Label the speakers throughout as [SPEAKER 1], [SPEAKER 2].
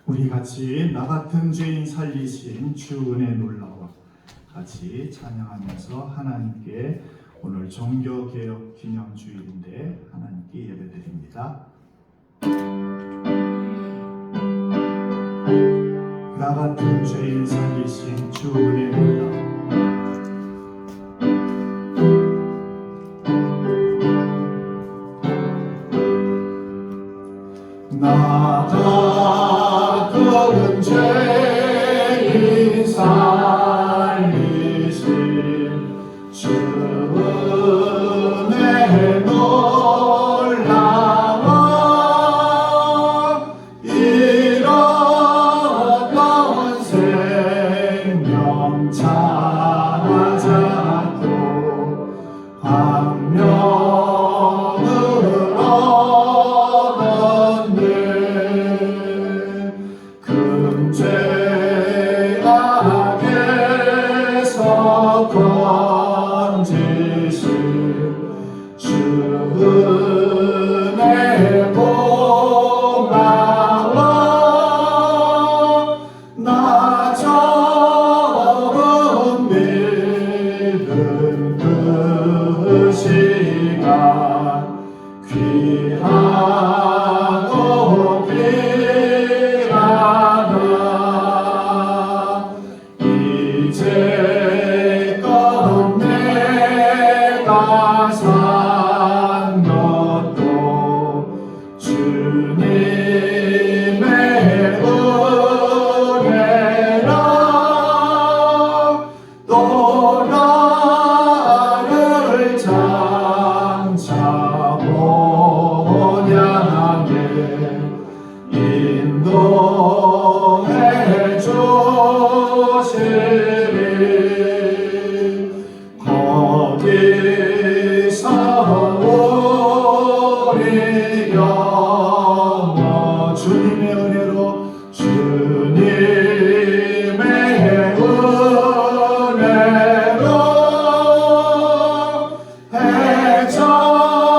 [SPEAKER 1] 우리 같이 나 같은 죄인 살리신 주 은혜 놀라워 같이 찬양하면서 하나님께 오늘 종교개혁 기념주일인데 하나님께 예배드립니다. 나 같은 죄인 살리신 주 은혜 놀라워 나 같은 죄인 살리신 주 은혜 놀라워 잃었던 생명 찾았고 광명을 죄악에서 건지신 주 은혜 고마워 나 처음 믿은 그 시간 귀하고 이제껏 내가 산 것도 주님의 은혜라 또 나를 장차 본향에 인도해 주시리 거기서 우리 영원 주님의 은혜로 주님의 은혜로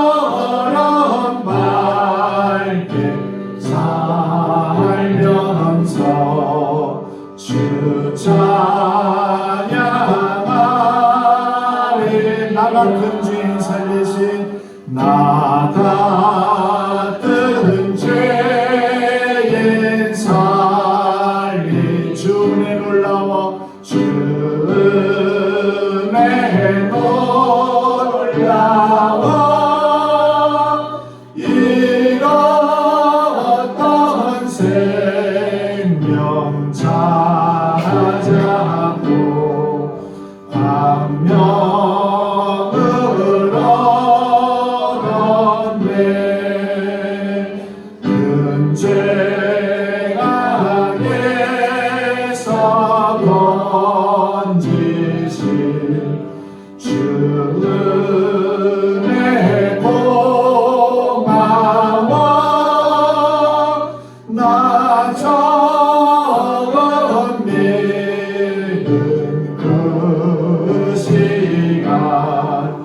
[SPEAKER 1] 해처럼 맑게 살면서 주 찬양하리 나 같은 죄인 살리신 나 같은 죄인 살린 주 은혜 놀라워 주 은혜 놀라워 잃었던 생명 찾았고 광명을 얻었네 큰 죄악에서 건지신 주 은혜 고마워 나 처음 믿은 그 시간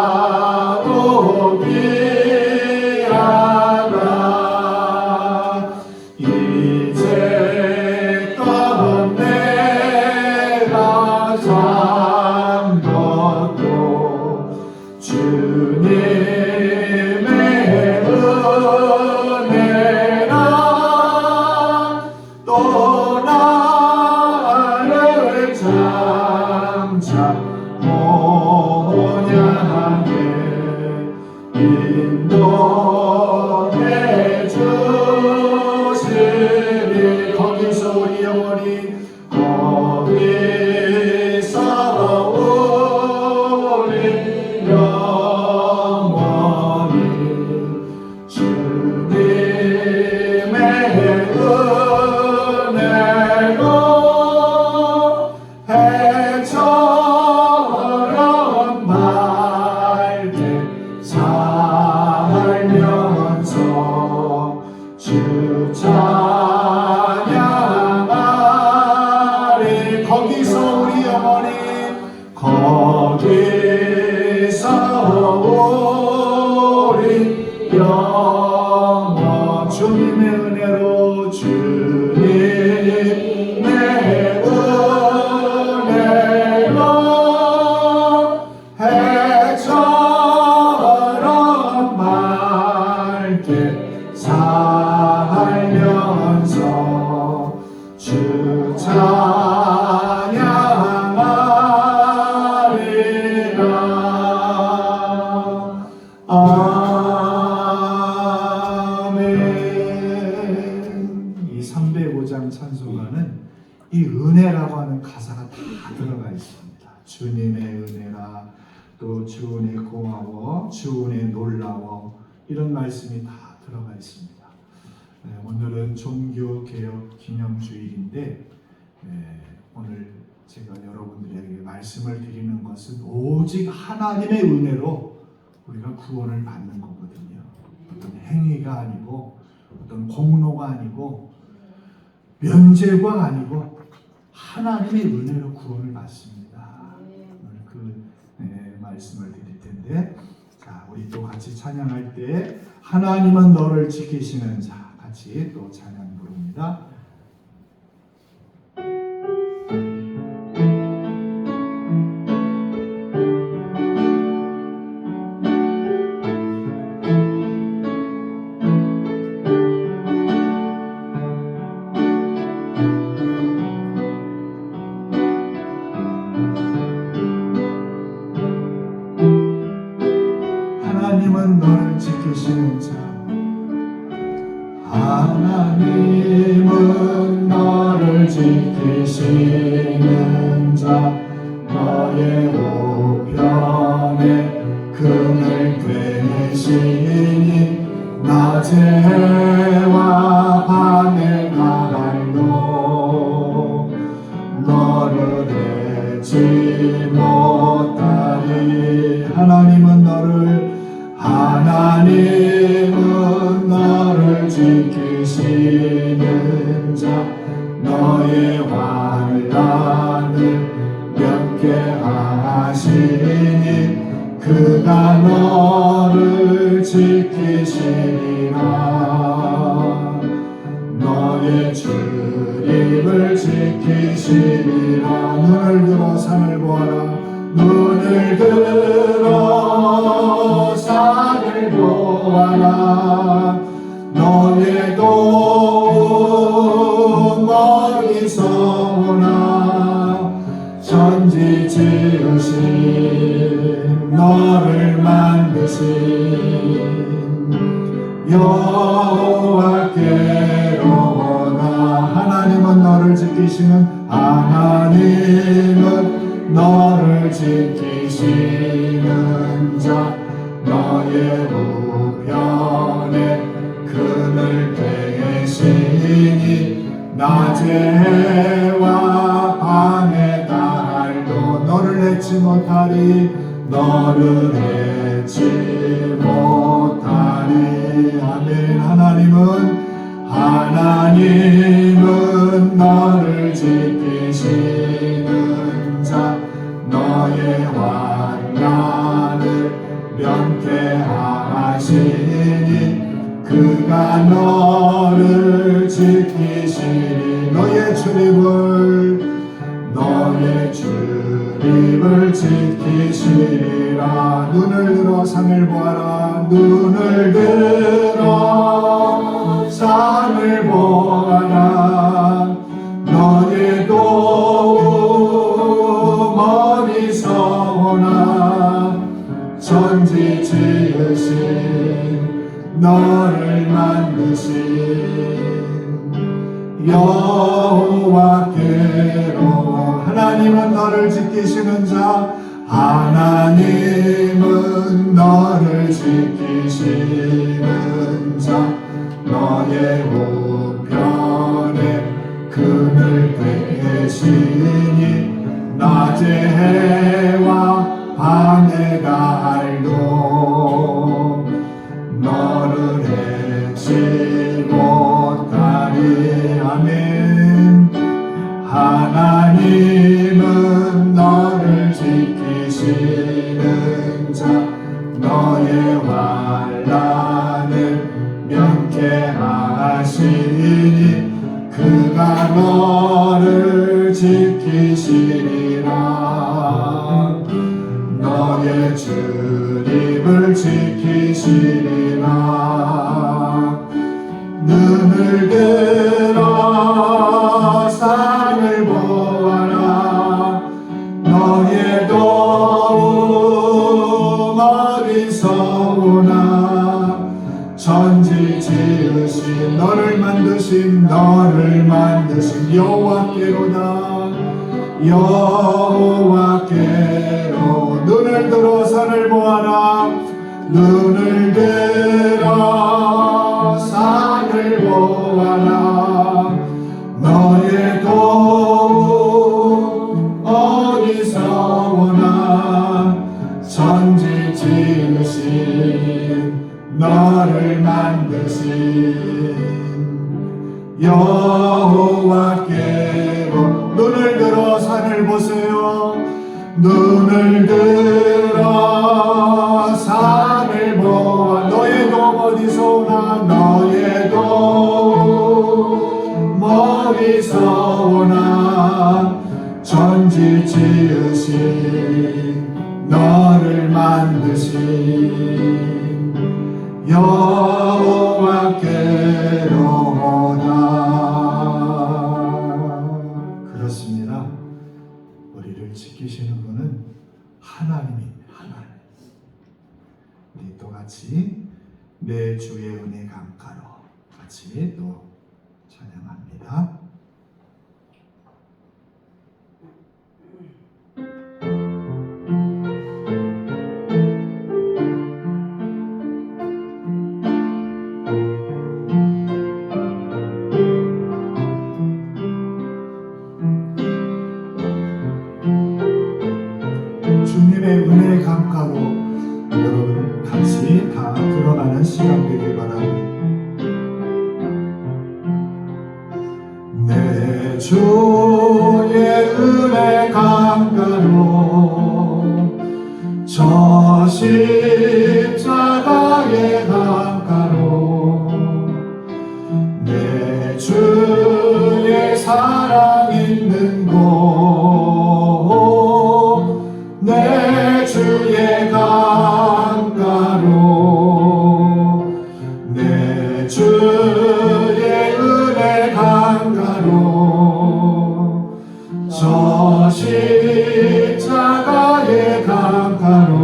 [SPEAKER 1] 귀하고 귀하다 이제껏 내가 산 것도 주님의 은혜 주님의 은혜로 주님의 은혜로 해처럼 맑게 살면서 주 찬양하리라. 아멘. 이 305장 찬송가는 이 은혜라고 하는 가사가 다 들어가 있습니다. 주님의 은혜라, 또 주 은혜 고마워, 주 은혜 놀라워, 이런 말씀이 다 들어가 있습니다. 오늘은 종교개혁 기념주일인데 오늘 제가 여러분들에게 말씀을 드리는 것은 오직 하나님의 은혜로 우리가 구원을 받는 거거든요. 어떤 행위가 아니고, 어떤 공로가 아니고, 면죄가 아니고 하나님의 은혜로 구원을 받습니다. 오늘 그 말씀을 드릴 텐데, 자, 우리 또 같이 찬양할 때 하나님은 너를 지키시는 자, 같이 또 찬양 부릅니다. 하나님은 너를 지키시는 자, 하나님은 너를 지키시는 자, 너의 우편에 금을 되시니 낮에와 밤에 가발도 너를 내지 못하리. 하나님은 너를 지키시는 자, 너의 환난을 면케하시니 그가 너를 지키시리라. 너의 출입을 지키시리라. 눈을 들어 산을 보아라. 눈을 들어 산을 보아라. 너의 도움 어디서 오나. 천지 지으신 너를 만드신 여호와께로 오나. 하나님은 너를 지키시는, 하나님은 너를 지키시는 자, 너의 우편에 그늘 되시니 낮의 해와 밤의 달도 너를 잊지 못하리. 너를 잊지 못하리. 아멘. 하나님은 너를 지키시는 자, 너의 환난을 면케하시니 그가 너를 지키시니. 너의 출입을 지키시리라. 눈을 들어 산을 보아라. 눈을 들어 산을 보아라. 너의 도움 어디서 오나. 천지 지으신 너를 만드신 여호와께로. 하나님은 너를 지키시는 자, 하나님은 너를 지키시는 자, 너의 우편에 그늘 되시니 낮의 해와 밤의 달도 너를 잊지 못하리. 아멘. 하나님은 너를 지키시는 자, 너의 환난을 면케 함께하시니 그가 너를 지키시리라. 너의 주님을 지키시리라. 눈을 들어 산을 보아라. 너의 도움 어디서 오나. 천지 지으신 너를 만드신 여호와께로다. 여호와께로. 눈을 들어 산을 보아라. 눈을 들어 산을 보아라. 너의 도움 어디서 오나. 천지 지으신 너를 만드신 여호와께로. 눈을 들어 산을 보세요. 눈을 들어 산을 보아. 너의 도움 어디서 오나. 너의 도움 어디서 오나. 천지 지으신 너를 만드신 여호와께로다. 그렇습니다. 우리를 지키시는 분은 하나님입니다. 하나님. 우리 또 같이 내 주의 은혜 강가로 같이 또 찬양합니다. 주님의 은혜 강가로 여러분 같이 다 들어가는 시간 되길 바랍니다. 내 주의 은혜 강가로 저 십자가의 강가로 내 주의 사랑 있는 곳 내 주의 강가로 내 주의 은혜 강가로 저 십자가의 강가로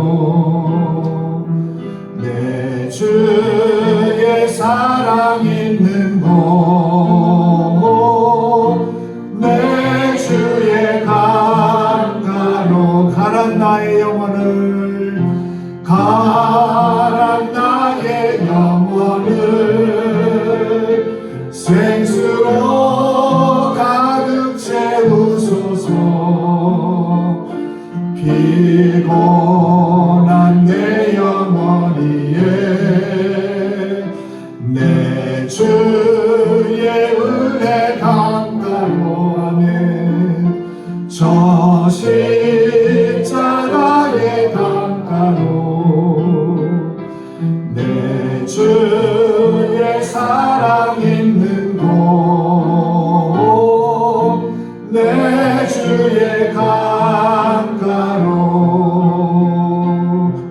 [SPEAKER 1] 내 주의 사랑 있는 곳 내 주의 강가로 가란 나의 영혼을 가란 나의 영혼을 생수로 가득 채우소서. 피곤한 내 영혼이에 내 주의 은혜 강가로 아멘. 저 십자가의 강가로 내 주의 사랑 있는 곳 내 주의 강가로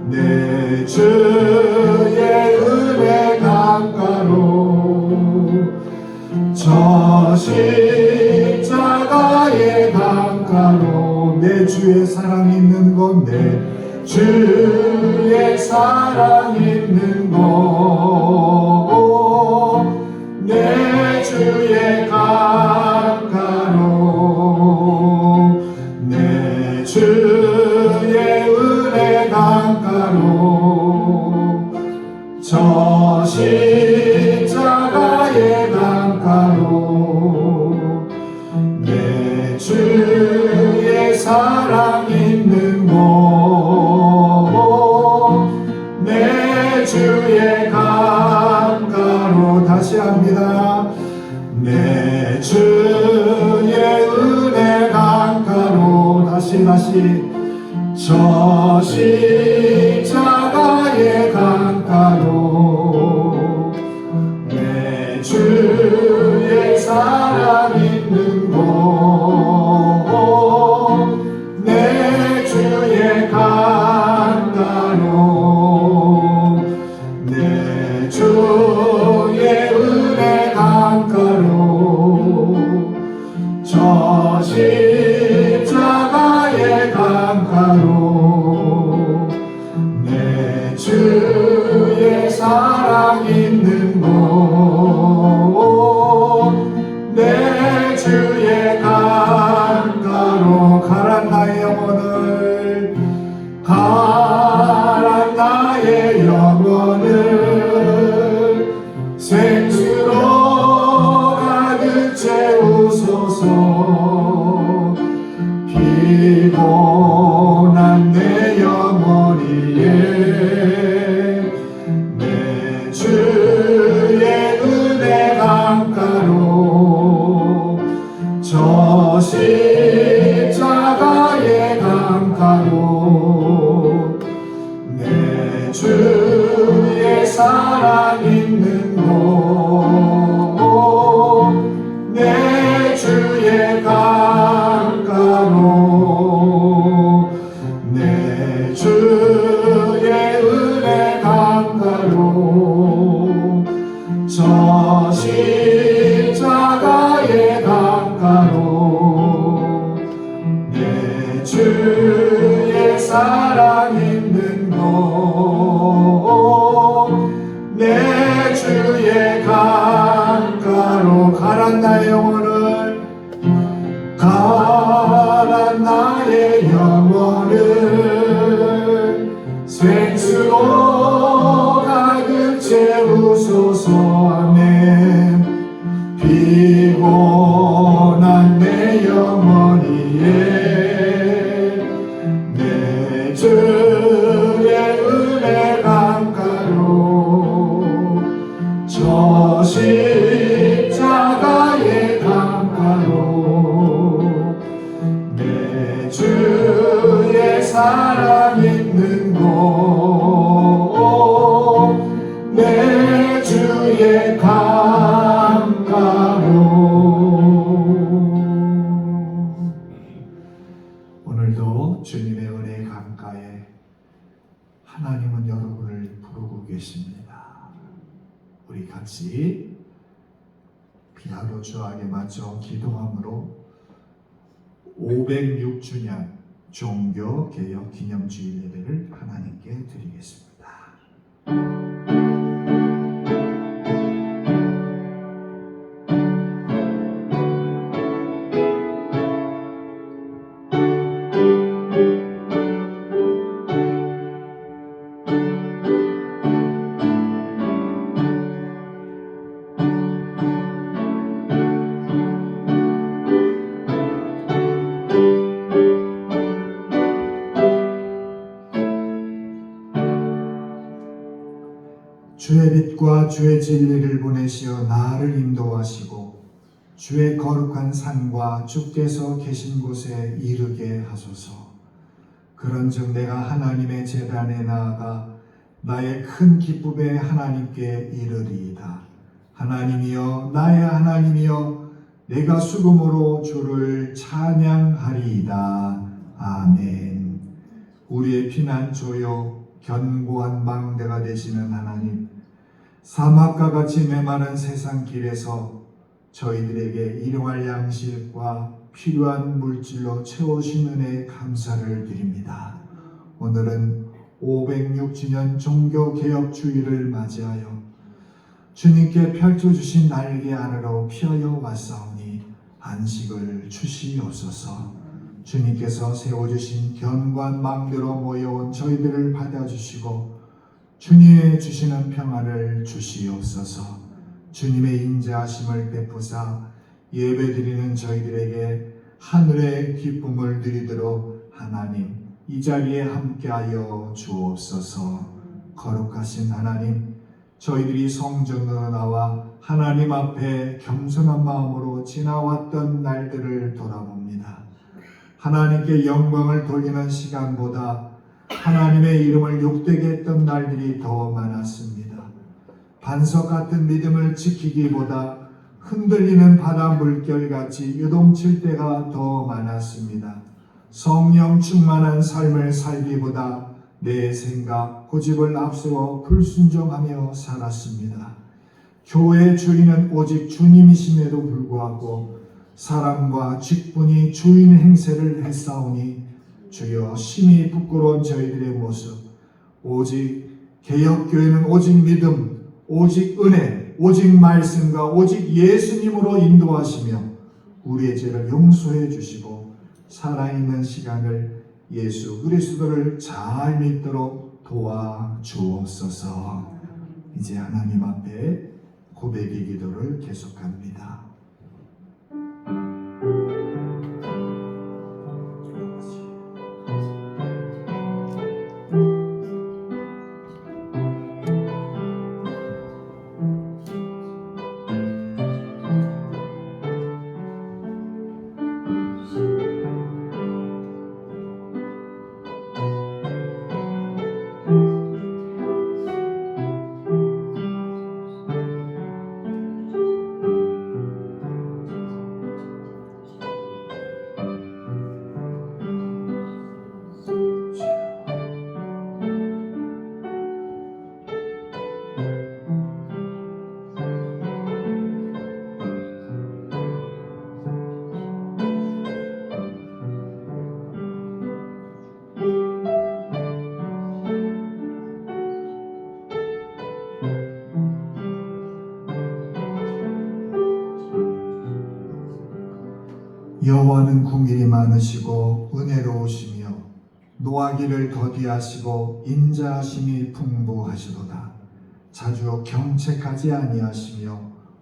[SPEAKER 1] 내 주의 은혜 강가로 저 십자가의 강가로 내 주의 사랑 있는 곳 내 주의 사랑 있는 곳 내 주의 강가로 내 주의 은혜 강가로 저 십자가의 강가로 내 주의 사랑 있는 곳 내 주의 강가로 다시 합니다. 내 주의 은혜 강가로 다시 저 십자가의 강가로 내 내 주의 사랑 있는 곳, 내 주의 강가로, 내 주의 은혜 강가로, 저 십자가의 강가로, 내 주의 사랑 있는 곳, 내 주의 강가로 가란 나의 영혼을, 가란 나의 영혼을 생수로 가득 채우소서. 피곤한 내 영혼이에 내 주의 은혜 강가로, 저 십자가의 강가로, 내 주의 사랑 있는 곳, 내 주의 강가로, 내 주의 은혜 강가로, 저 십자가의 강가로, 내 주의 사랑 있는 곳, 내 주의 강가로 가란 나의 영혼을, 가란 나의 영혼을 생수로 가득 채우소서. 아멘. 피곤한 내 영혼이에 내 주의 은혜 강가로, 저 십자가의 강가로, 내 주의 사랑 있는 곳, 내 주의 강가로. 오늘도 주님의 은혜의 강가에 하나님은 여러분을 부르고 계십니다. 우리 같이 피아노 주악에 맞춰 기도함으로 506주년 종교개혁 기념주일 예배를 하나님께 드리겠습니다. 주의 빛과 주의 진리를 보내시어 나를 인도하시고 주의 거룩한 산과 주께서 계신 곳에 이르게 하소서. 그런즉 내가 하나님의 제단에 나아가 나의 큰 기쁨에 하나님께 이르리이다. 하나님이여, 나의 하나님이여, 내가 수금으로 주를 찬양하리이다. 아멘. 우리의 피난처요 견고한 망대가 되시는 하나님, 사막과 같이 메마른 세상 길에서 저희들에게 일용할 양식과 필요한 물질로 채우신 은혜에 감사를 드립니다. 오늘은 506주년 종교개혁주의를 맞이하여 주님께 펼쳐주신 날개 안으로 피하여 왔사오니 안식을 주시옵소서. 주님께서 세워주신 견고한 망대로 모여온 저희들을 받아주시고 주님의 주시는 평안을 주시옵소서. 주님의 인자하심을 베푸사 예배드리는 저희들에게 하늘의 기쁨을 누리도록 하나님 이 자리에 함께하여 주옵소서. 거룩하신 하나님, 저희들이 성전으로 나와 하나님 앞에 겸손한 마음으로 지나왔던 날들을 돌아봅니다. 하나님께 영광을 돌리는 시간보다 하나님의 이름을 욕되게 했던 날들이 더 많았습니다. 반석 같은 믿음을 지키기보다 흔들리는 바다 물결같이 요동칠 때가 더 많았습니다. 성령 충만한 삶을 살기보다 내 생각, 고집을 앞세워 불순종하며 살았습니다. 교회의 주인은 오직 주님이심에도 불구하고 사람과 직분이 주인 행세를 했사오니 주여 심히 부끄러운 저희들의 모습, 오직 개혁교회는 오직 믿음, 오직 은혜, 오직 말씀과 오직 예수님으로 인도하시며 우리의 죄를 용서해 주시고 살아있는 시간을 예수 그리스도를 잘 믿도록 도와주옵소서. 이제 하나님 앞에 고백의 기도를 계속합니다. 여호와는 궁일이 많으시고 은혜로우시며 노하기를 더디하시고 인자하심이 풍부하시도다. 자주 경책하지 아니하시며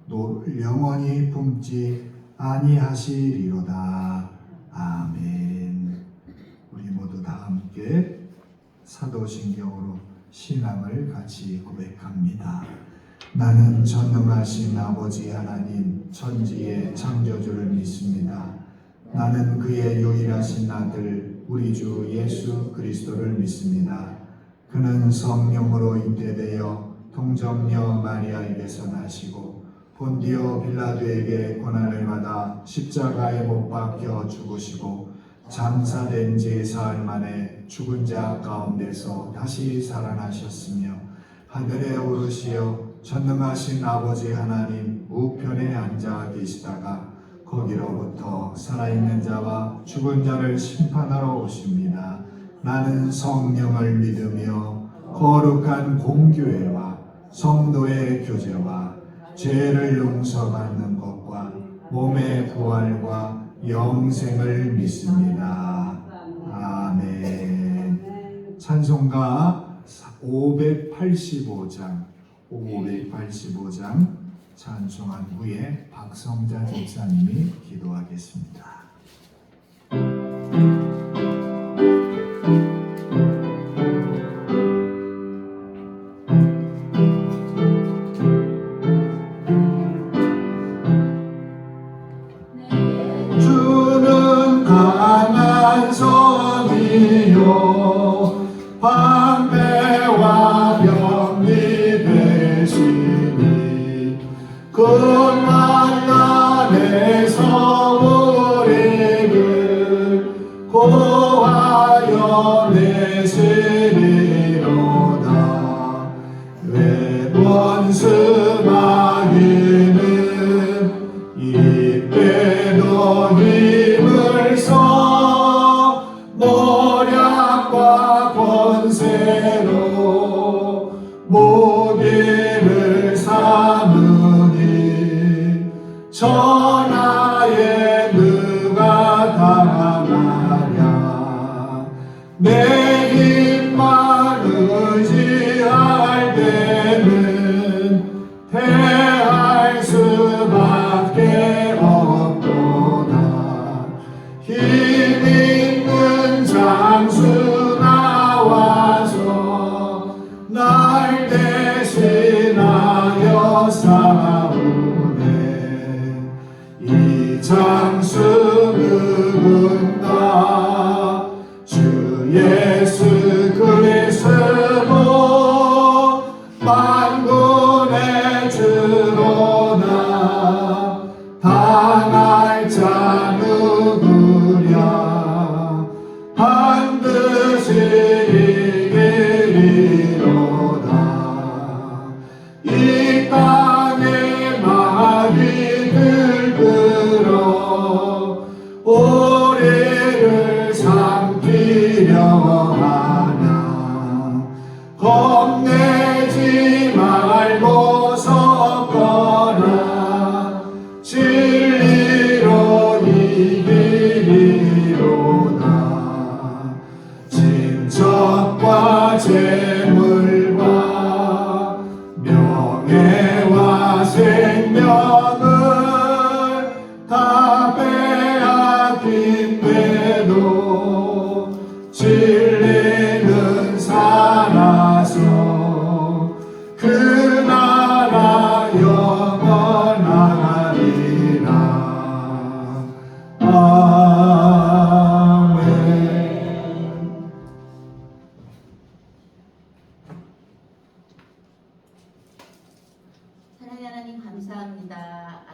[SPEAKER 1] 노를 영원히 품지 아니하시리로다. 아멘. 우리 모두 다 함께 사도신경으로 신앙을 같이 고백합니다. 나는 전능하신 아버지 하나님 천지의 창조주를 믿습니다. 나는 그의 유일하신 아들 우리 주 예수 그리스도를 믿습니다. 그는 성령으로 잉태되어 동정녀 마리아에게서 나시고 본디오 빌라도에게 고난을 받아 십자가에 못 박혀 죽으시고 장사된 지 사흘 만에 죽은 자 가운데서 다시 살아나셨으며 하늘에 오르시어 전능하신 아버지 하나님 우편에 앉아 계시다가 거기로부터 살아있는 자와 죽은 자를 심판하러 오십니다. 나는 성령을 믿으며 거룩한 공교회와 성도의 교제와 죄를 용서받는 것과 몸의 부활과 영생을 믿습니다. 아멘. 찬송가 585장 찬송한 후에 박성자 집사님이 기도하겠습니다.
[SPEAKER 2] 주는 강한 성이요 방패와 병리 되시니 그 만난에서 우리를 구하여 내시리로다. 왜 원수 마귀는 이때도 힘을 써 노략과 권세로 무기를 삼으니 천하에 누가 당하랴. 내 힘만 의지할 때는 패할 수밖에 없도다. 힘 있는 장수 나와서 날 대신하여 싸우네. 이 장수 누군가 주 예수 그리스도 만군의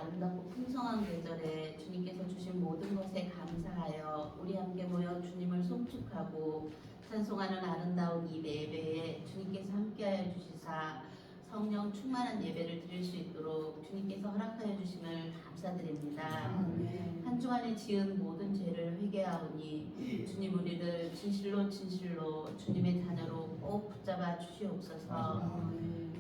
[SPEAKER 3] 아름답고 풍성한 계절에 주님께서 주신 모든 것에 감사하여 우리 함께 모여 주님을 송축하고 찬송하는 아름다운 이 예배에 주님께서 함께하여 주시사 성령 충만한 예배를 드릴 수 있도록 주님께서 허락하여 주심을 감사드립니다. 한 주간에 지은 모든 죄를 회개하오니 주님 우리를 진실로 주님의 자녀로 꼭 붙잡아 주시옵소서.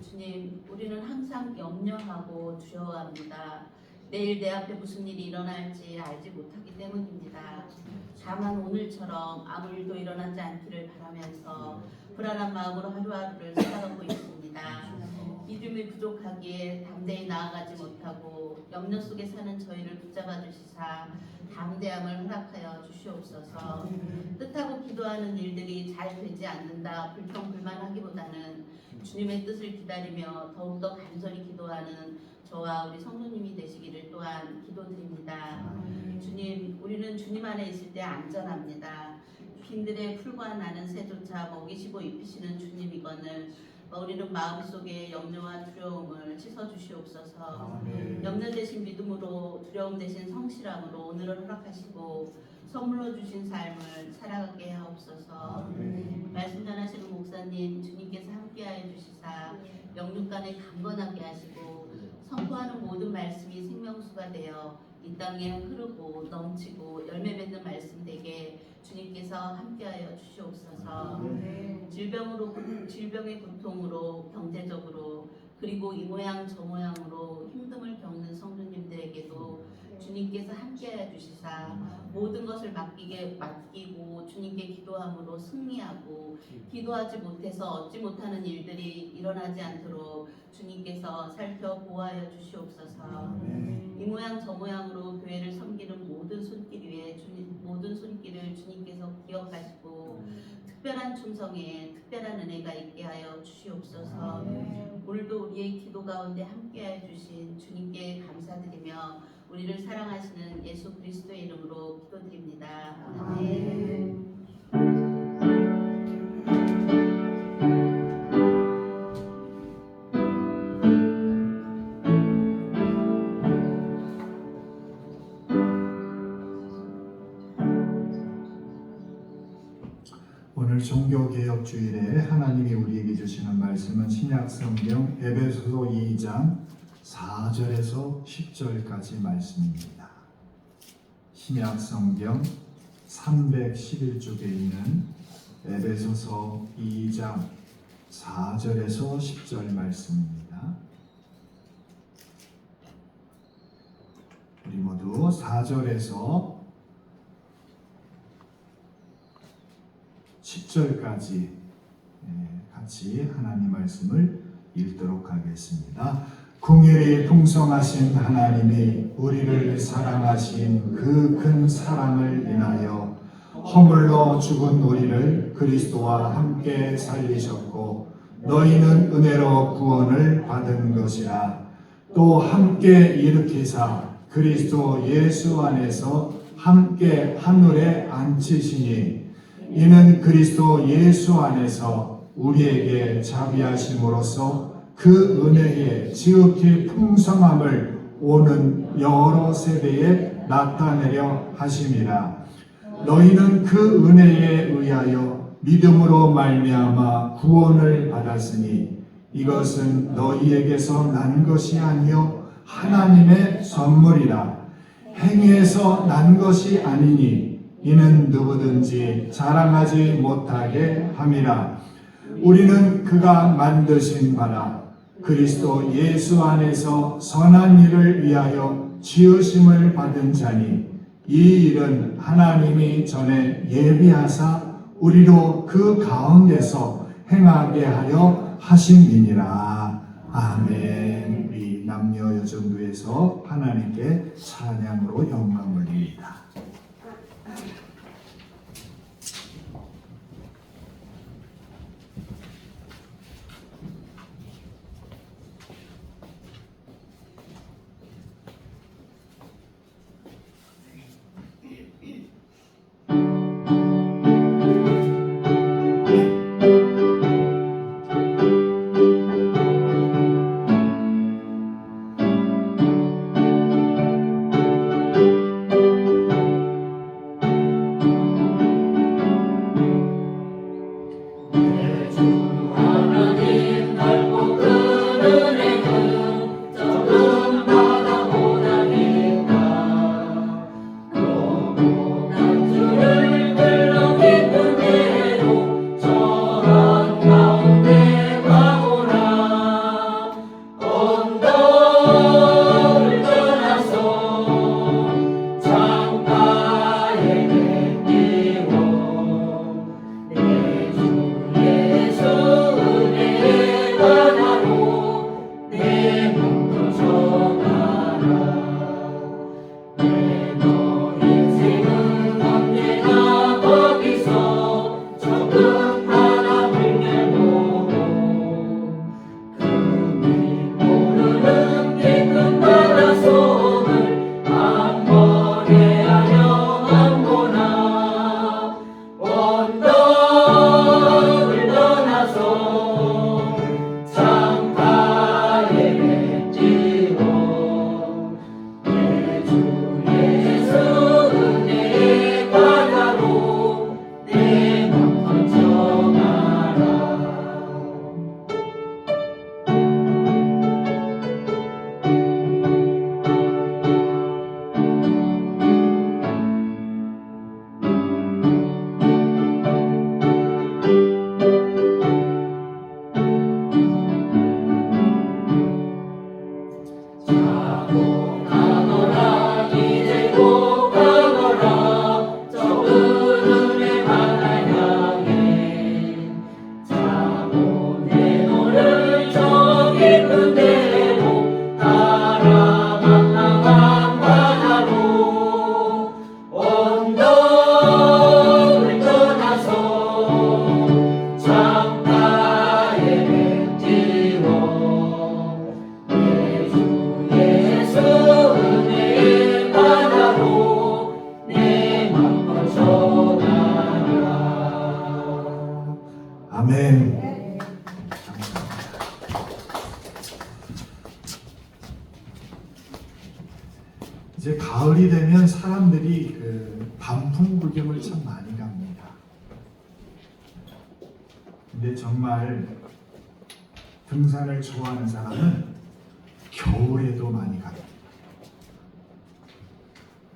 [SPEAKER 3] 주님 우리는 항상 염려하고 두려워합니다. 내일 내 앞에 무슨 일이 일어날지 알지 못하기 때문입니다. 다만 오늘처럼 아무 일도 일어나지 않기를 바라면서 불안한 마음으로 하루하루를 살아가고 있습니다. 믿음이 부족하기에 담대히 나아가지 못하고 염려 속에 사는 저희를 붙잡아 주시사 담대함을 허락하여 주시옵소서. 뜻하고 기도하는 일들이 잘 되지 않는다 불평불만하기보다는 주님의 뜻을 기다리며 더욱더 간절히 기도하는 저와 우리 성도님이 되시기를 또한 기도드립니다. 주님, 우리는 주님 안에 있을 때 안전합니다. 빈들의 풀과 나는 새조차 먹이시고 입히시는 주님이거늘 우리는 마음속에 염려와 두려움을 씻어주시옵소서. 염려 대신 믿음으로 두려움 대신 성실함으로 오늘을 허락하시고 선물로 주신 삶을 살아가게 하옵소서. 말씀 전하시는 목사님 주님께서 함께하여 주시사 영육간에 강건하게 하시고 선포하는 모든 말씀이 생명수가 되어 이 땅에 흐르고 넘치고 열매 맺는 말씀 되게 주님께서 함께하여 주시옵소서. 질병의 고통으로 경제적으로 그리고 이 모양 저 모양으로 힘듦을 겪는 성도님들에게도 주님께서 함께하여 주시사 모든 것을 맡기고 주님께 기도함으로 승리하고 기도하지 못해서 얻지 못하는 일들이 일어나지 않도록 주님께서 살펴 보호하여 주시옵소서. 이 모양 저 모양으로 교회를 섬기는 모든 손길 위에 모든 손길을 주님께서 기억하시고 특별한 충성에 특별한 은혜가 있게 하여 주시옵소서. 오늘도 우리의 기도 가운데 함께하여 주신 주님께 감사드리며 우리를 사랑하시는 예수 그리스도의 이름으로 기도드립니다. 아멘.
[SPEAKER 1] 오늘 종교개혁주일에 하나님이 우리에게 주시는 말씀은 신약성경 에베소서 2장 4절에서 10절까지 말씀입니다. 신약성경 311쪽에 있는 에베소서 2장 4절에서 10절 말씀입니다. 우리 모두 4절에서 10절까지 같이 하나님 말씀을 읽도록 하겠습니다. 긍휼이 풍성하신 하나님이 우리를 사랑하신 그 큰 사랑을 인하여 허물로 죽은 우리를 그리스도와 함께 살리셨고 너희는 은혜로 구원을 받은 것이라. 또 함께 일으키사 그리스도 예수 안에서 함께 하늘에 앉히시니 이는 그리스도 예수 안에서 우리에게 자비하심으로써 그 은혜의 지극히 풍성함을 오는 여러 세대에 나타내려 하심이라. 너희는 그 은혜에 의하여 믿음으로 말미암아 구원을 받았으니 이것은 너희에게서 난 것이 아니요 하나님의 선물이라. 행위에서 난 것이 아니니 이는 누구든지 자랑하지 못하게 함이라. 우리는 그가 만드신 바라 그리스도 예수 안에서 선한 일을 위하여 지으심을 받은 자니 이 일은 하나님이 전에 예비하사 우리로 그 가운데서 행하게 하려 하심이니라. 아멘. 우리 남녀 여정부에서 하나님께 찬양으로 영광을 드립니다. 이제 가을이 되면 사람들이 그 단풍 구경을 참 많이 갑니다. 근데 정말 등산을 좋아하는 사람은 겨울에도 많이 갑니다.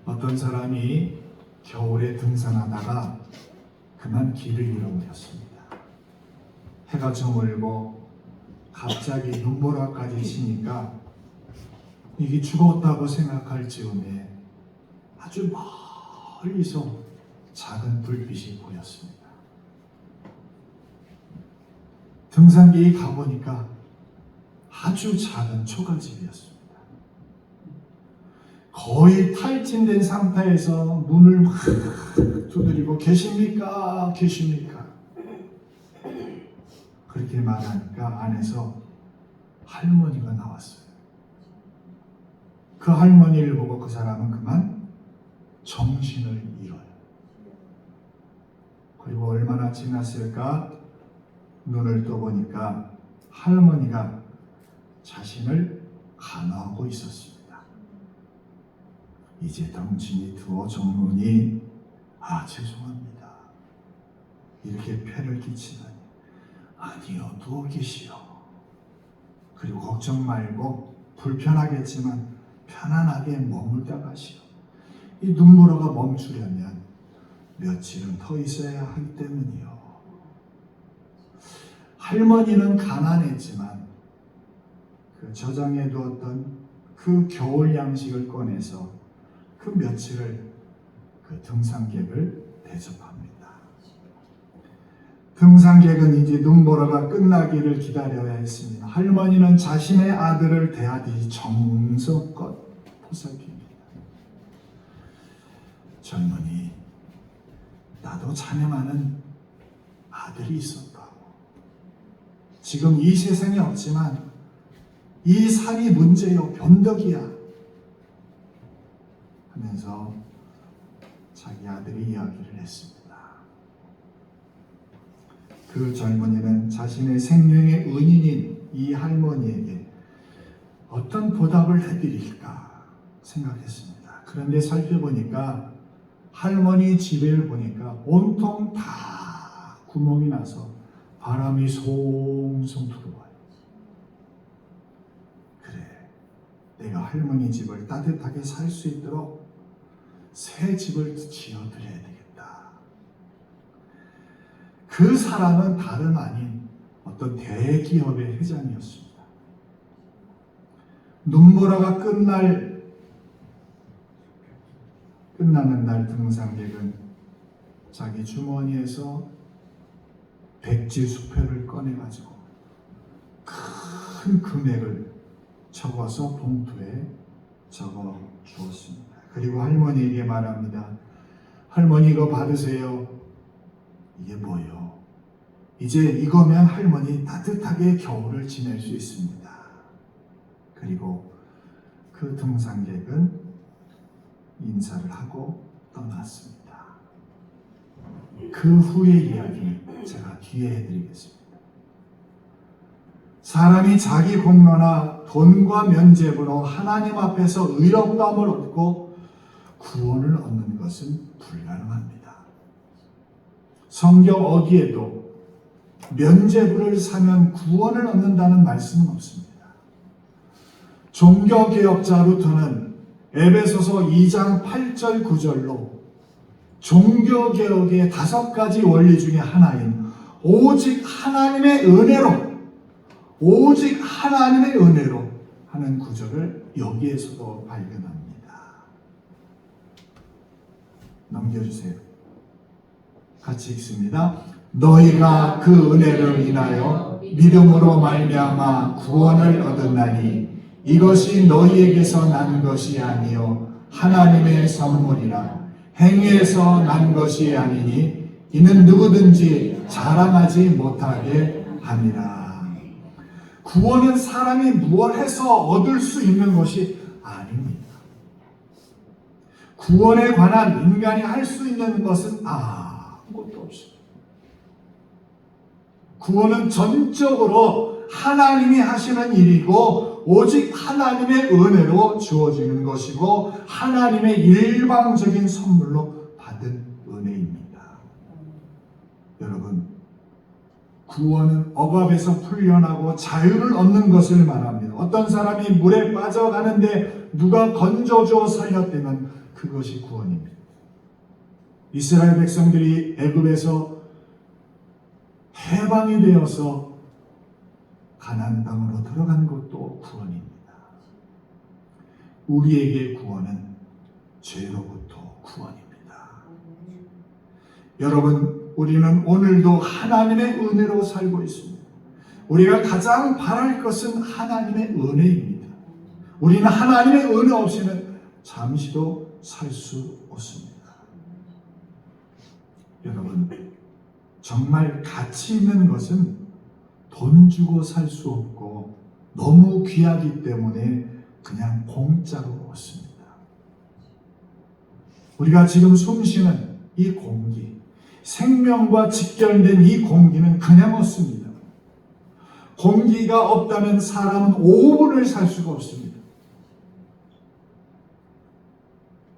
[SPEAKER 1] 어떤 사람이 겨울에 등산하다가 그만 길을 잃어버렸습니다. 해가 저물고 갑자기 눈보라까지 치니까 이게 죽었다고 생각할 즈음에 아주 멀리서 작은 불빛이 보였습니다. 등산객이 가보니까 아주 작은 초가집이었습니다. 거의 탈진된 상태에서 문을 막 두드리고 계십니까? 계십니까? 그렇게 말하니까 안에서 할머니가 나왔어요. 그 할머니를 보고 그 사람은 그만 정신을 잃어요. 그리고 얼마나 지났을까? 눈을 떠보니까 할머니가 자신을 간호하고 있었습니다. 이제 당신이 두어 정문이 죄송합니다. 이렇게 폐를 끼치다니. 아니요, 누워 계시오. 그리고 걱정 말고 불편하겠지만 편안하게 머물다 가시오. 이 눈보라가 멈추려면 며칠은 더 있어야 하기 때문이요. 할머니는 가난했지만 그 저장해 두었던 그 겨울 양식을 꺼내서 그 며칠을 그 등산객을 대접합니다. 등산객은 이제 눈보라가 끝나기를 기다려야 했습니다. 할머니는 자신의 아들을 대하듯이 정성껏 보살핍니다. 젊은이, 나도 자네만은 아들이 있었다고. 지금 이 세상에 없지만 이 산이 문제요, 변덕이야 하면서 자기 아들이 이야기를 했습니다. 그 젊은이는 자신의 생명의 은인인 이 할머니에게 어떤 보답을 해드릴까 생각했습니다. 그런데 살펴보니까 할머니 집을 보니까 온통 다 구멍이 나서 바람이 송송 들어와요. 그래, 내가 할머니 집을 따뜻하게 살 수 있도록 새 집을 지어드려야 되겠다. 그 사람은 다름 아닌 어떤 대기업의 회장이었습니다. 눈보라가 끝나는 날 등산객은 자기 주머니에서 백지 수표를 꺼내가지고 큰 금액을 적어서 봉투에 적어 주었습니다. 그리고 할머니에게 말합니다. 할머니 이거 받으세요. 이게 뭐요? 이제 이거면 할머니 따뜻하게 겨울을 지낼 수 있습니다. 그리고 그 등산객은 인사를 하고 떠났습니다. 그 후의 이야기는 제가 뒤에 해드리겠습니다. 사람이 자기 공로나 돈과 면죄부로 하나님 앞에서 의롭다함을 얻고 구원을 얻는 것은 불가능합니다. 성경 어디에도 면죄부를 사면 구원을 얻는다는 말씀은 없습니다. 종교개혁자로서는 에베소서 2장 8절 9절로 종교개혁의 5가지 원리 중에 하나인 오직 하나님의 은혜로 하는 구절을 여기에서도 발견합니다. 넘겨주세요. 같이 읽습니다. 너희가 그 은혜를 인하여 믿음으로 말미암아 구원을 얻었나니 이것이 너희에게서 난 것이 아니요 하나님의 선물이라. 행위에서 난 것이 아니니 이는 누구든지 자랑하지 못하게 함이라. 구원은 사람이 무엇 해서 얻을 수 있는 것이 아닙니다. 구원에 관한 인간이 할 수 있는 것은 아무것도 없습니다. 구원은 전적으로 하나님이 하시는 일이고 오직 하나님의 은혜로 주어지는 것이고 하나님의 일방적인 선물로 받은 은혜입니다. 여러분, 구원은 억압에서 풀려나고 자유를 얻는 것을 말합니다. 어떤 사람이 물에 빠져가는데 누가 건져줘 살렸다면 그것이 구원입니다. 이스라엘 백성들이 애굽에서 해방이 되어서 가나안 땅으로 들어간 것도 구원입니다. 우리에게 구원은 죄로부터 구원입니다. 여러분, 우리는 오늘도 하나님의 은혜로 살고 있습니다. 우리가 가장 바랄 것은 하나님의 은혜입니다. 우리는 하나님의 은혜 없이는 잠시도 살 수 없습니다. 여러분, 정말 가치 있는 것은 돈 주고 살 수 없고 너무 귀하기 때문에 그냥 공짜로 얻습니다. 우리가 지금 숨쉬는 이 공기, 생명과 직결된 이 공기는 그냥 없습니다. 공기가 없다면 사람은 5분을 살 수가 없습니다.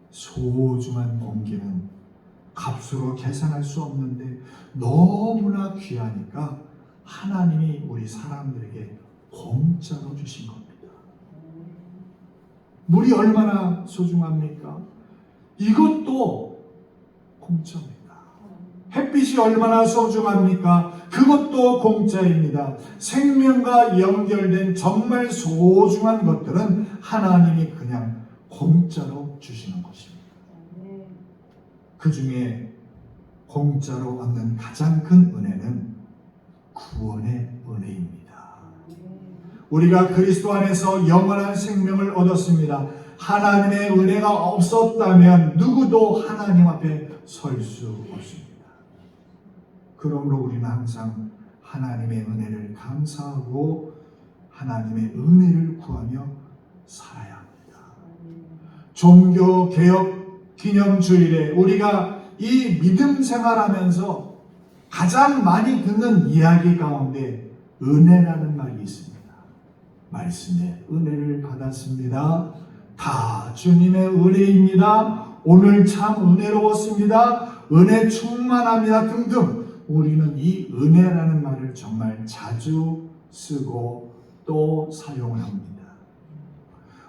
[SPEAKER 1] 소중한 공기는 값으로 계산할 수 없는데 너무나 귀하니까 하나님이 우리 사람들에게 공짜로 주신 겁니다. 물이 얼마나 소중합니까? 이것도 공짜입니다. 햇빛이 얼마나 소중합니까? 그것도 공짜입니다. 생명과 연결된 정말 소중한 것들은 하나님이 그냥 공짜로 주시는 것입니다. 그 중에 공짜로 얻는 가장 큰 은혜는 구원의 은혜입니다. 우리가 그리스도 안에서 영원한 생명을 얻었습니다. 하나님의 은혜가 없었다면 누구도 하나님 앞에 설 수 없습니다. 그러므로 우리는 항상 하나님의 은혜를 감사하고 하나님의 은혜를 구하며 살아야 합니다. 종교개혁 기념주일에 우리가 이 믿음 생활하면서 가장 많이 듣는 이야기 가운데 은혜라는 말이 있습니다. 말씀에 은혜를 받았습니다. 다 주님의 은혜입니다. 오늘 참 은혜로웠습니다. 은혜 충만합니다. 등등. 우리는 이 은혜라는 말을 정말 자주 쓰고 또 사용을 합니다.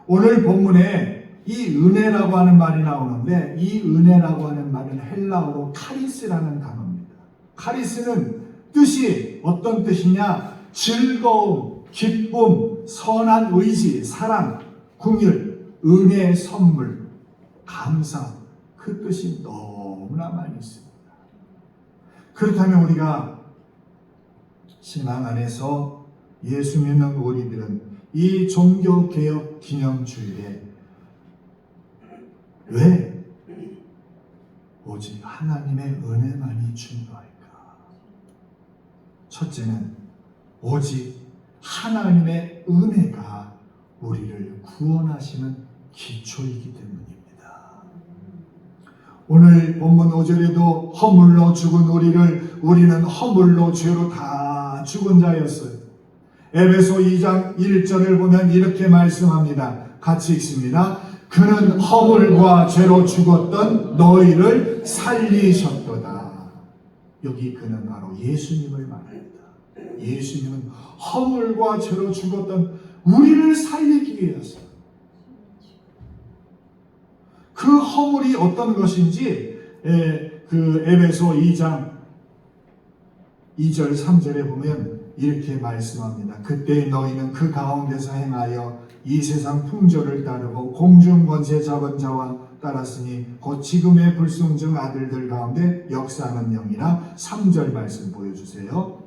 [SPEAKER 1] 오늘 본문에 이 은혜라고 하는 말이 나오는데 이 은혜라고 하는 말은 헬라어로 카리스라는 단어입니다. 카리스는 뜻이 어떤 뜻이냐? 즐거움, 기쁨, 선한 의지, 사랑, 긍휼, 은혜의 선물, 감사, 그 뜻이 너무나 많이 있습니다. 그렇다면 우리가 신앙 안에서 예수 믿는 우리들은 이 종교개혁 기념주일에 왜 오직 하나님의 은혜만이 중요할까? 첫째는 오직 하나님의 은혜가 우리를 구원하시는 기초이기 때문입니다. 오늘 본문 5절에도 허물로 죽은 우리는 허물로 죄로 다 죽은 자였어요. 에베소 2장 1절을 보면 이렇게 말씀합니다. 같이 읽습니다. 그는 허물과 죄로 죽었던 너희를 살리셨도다. 여기 그는 바로 예수님을 말합니다. 예수님은 허물과 죄로 죽었던 우리를 살리기 위해서 그 허물이 어떤 것인지 그 에베소 2장 2절 3절에 보면 이렇게 말씀합니다. 그때 너희는 그 가운데서 행하여 이 세상 풍조를 따르고 공중 권세 잡은 자와 따랐으니 곧 지금의 불순종 아들들 가운데 역사하는 영이라. 3절 말씀 보여주세요.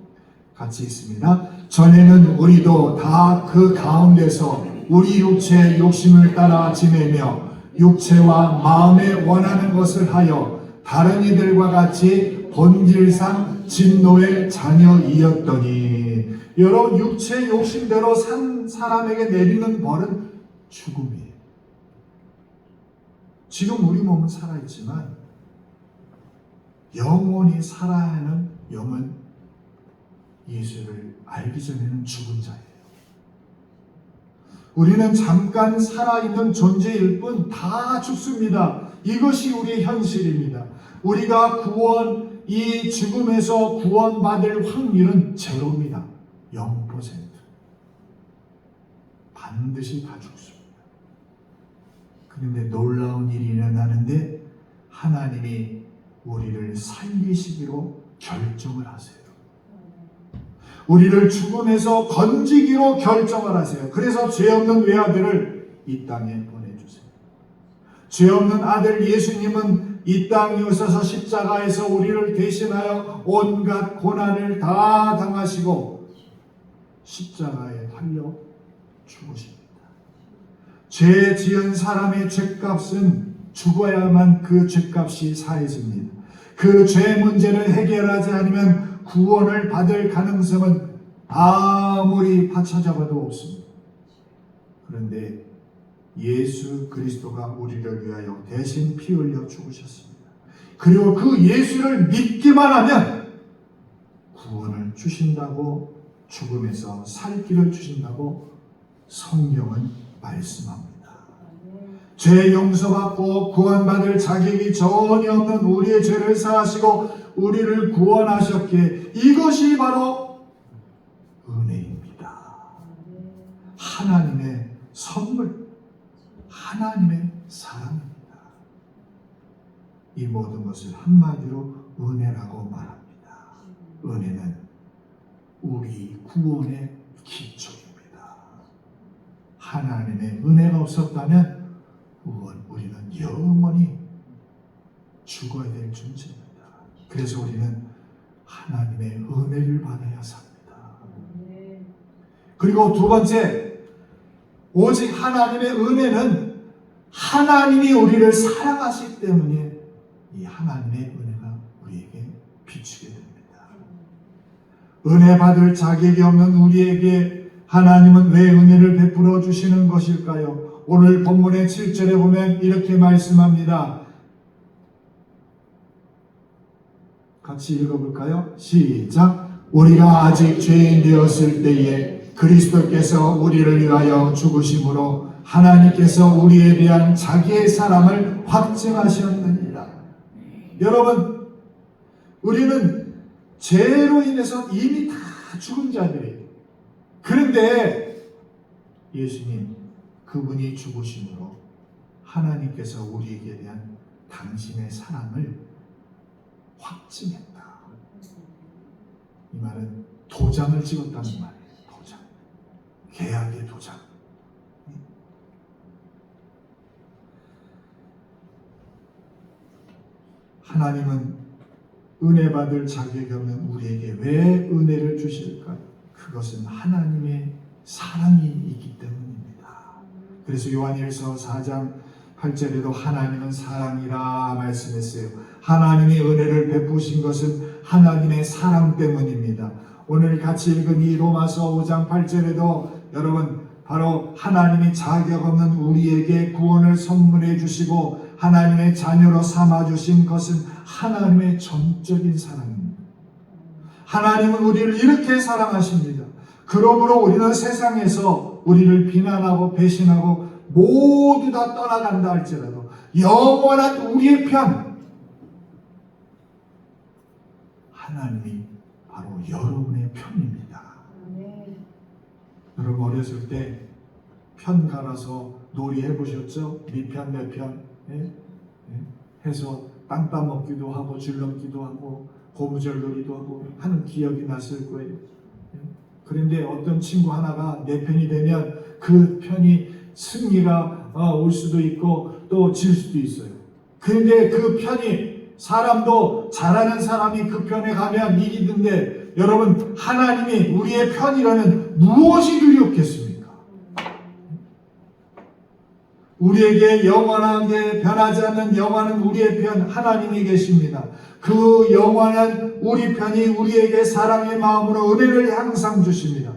[SPEAKER 1] 같이 있습니다. 전에는 우리도 다 그 가운데서 우리 육체의 욕심을 따라 지내며 육체와 마음에 원하는 것을 하여 다른 이들과 같이 본질상 진노의 자녀이었더니. 여러분, 육체의 욕심대로 산 사람에게 내리는 벌은 죽음이에요. 지금 우리 몸은 예수를 알기 전에는 죽은 자예요. 우리는 잠깐 살아있는 존재일 뿐 다 죽습니다. 이것이 우리의 현실입니다. 우리가 이 죽음에서 구원받을 확률은 제로입니다. 0%. 반드시 다 죽습니다. 그런데 놀라운 일이 일어나는데 하나님이 우리를 살리시기로 결정을 하세요. 우리를 죽음에서 건지기로 결정을 하세요. 그래서 죄 없는 외아들을 이 땅에 보내주세요. 죄 없는 아들 예수님은 이 땅에 오셔서 십자가에서 우리를 대신하여 온갖 고난을 다 당하시고 십자가에 달려 죽으십니다. 죄 지은 사람의 죄값은 죽어야만 그 죄값이 사해집니다. 그 죄 문제를 해결하지 않으면 구원을 받을 가능성은 아무리 받쳐잡아도 없습니다. 그런데 예수 그리스도가 우리를 위하여 대신 피 흘려 죽으셨습니다. 그리고 그 예수를 믿기만 하면 구원을 주신다고, 죽음에서 살 길을 주신다고 성경은 말씀합니다. 죄 용서받고 구원받을 자격이 전혀 없는 우리의 죄를 사하시고 우리를 구원하셨기에 이것이 바로 은혜입니다. 하나님의 선물, 하나님의 사랑입니다. 이 모든 것을 한마디로 은혜라고 말합니다. 은혜는 우리 구원의 기초입니다. 하나님의 은혜가 없었다면 우리는 영원히 죽어야 될 존재입니다. 그래서 우리는 하나님의 은혜를 받아야 삽니다. 그리고 두 번째, 오직 하나님의 은혜는 하나님이 우리를 사랑하시기 때문에 이 하나님의 은혜가 우리에게 비추게 됩니다. 은혜 받을 자격이 없는 우리에게 하나님은 왜 은혜를 베풀어 주시는 것일까요? 오늘 본문의 7절에 보면 이렇게 말씀합니다. 같이 읽어볼까요? 시작. 우리가 아직 죄인 되었을 때에 그리스도께서 우리를 위하여 죽으심으로 하나님께서 우리에 대한 자기의 사랑을 확증하셨느니라. 여러분, 우리는 죄로 인해서 이미 다 죽은 자들이에요. 그런데 예수님, 그분이 죽으심으로 하나님께서 우리에게 대한 당신의 사랑을 확증했다. 이 말은 도장을 찍었다는 말이에요. 도장. 계약의 도장. 하나님은 은혜 받을 자격이 없는 우리에게 왜 은혜를 주실까요? 그것은 하나님의 사랑이 있기 때문입니다. 그래서 요한일서 4장 8절에도 하나님은 사랑이라 말씀했어요. 하나님이 은혜를 베푸신 것은 하나님의 사랑 때문입니다. 오늘 같이 읽은 이 로마서 5장 8절에도 여러분 바로 하나님이 자격 없는 우리에게 구원을 선물해 주시고 하나님의 자녀로 삼아 주신 것은 하나님의 전적인 사랑입니다. 하나님은 우리를 이렇게 사랑하십니다. 그러므로 우리는 세상에서 우리를 비난하고 배신하고 모두 다 떠나간다 할지라도 영원한 우리의 편, 하나님이 바로 여러분의 편입니다. 여러분 어렸을 때 편 갈아서 놀이 해보셨죠? 네 편, 내 편 해서 땅 따먹기도 하고 줄넘기도 하고 고무줄 놀이도 하고 하는 기억이 났을 거예요. 그런데 어떤 친구 하나가 내 편이 되면 그 편이 승리가 올 수도 있고 또 질 수도 있어요. 그런데 그 편이 사람도 잘하는 사람이 그 편에 가면 이기는데 여러분 하나님이 우리의 편이라면 무엇이 두렵겠습니까? 우리에게 영원하게 변하지 않는 영원한 우리의 편 하나님이 계십니다. 그 영원한 우리 편이 우리에게 사랑의 마음으로 은혜를 항상 주십니다.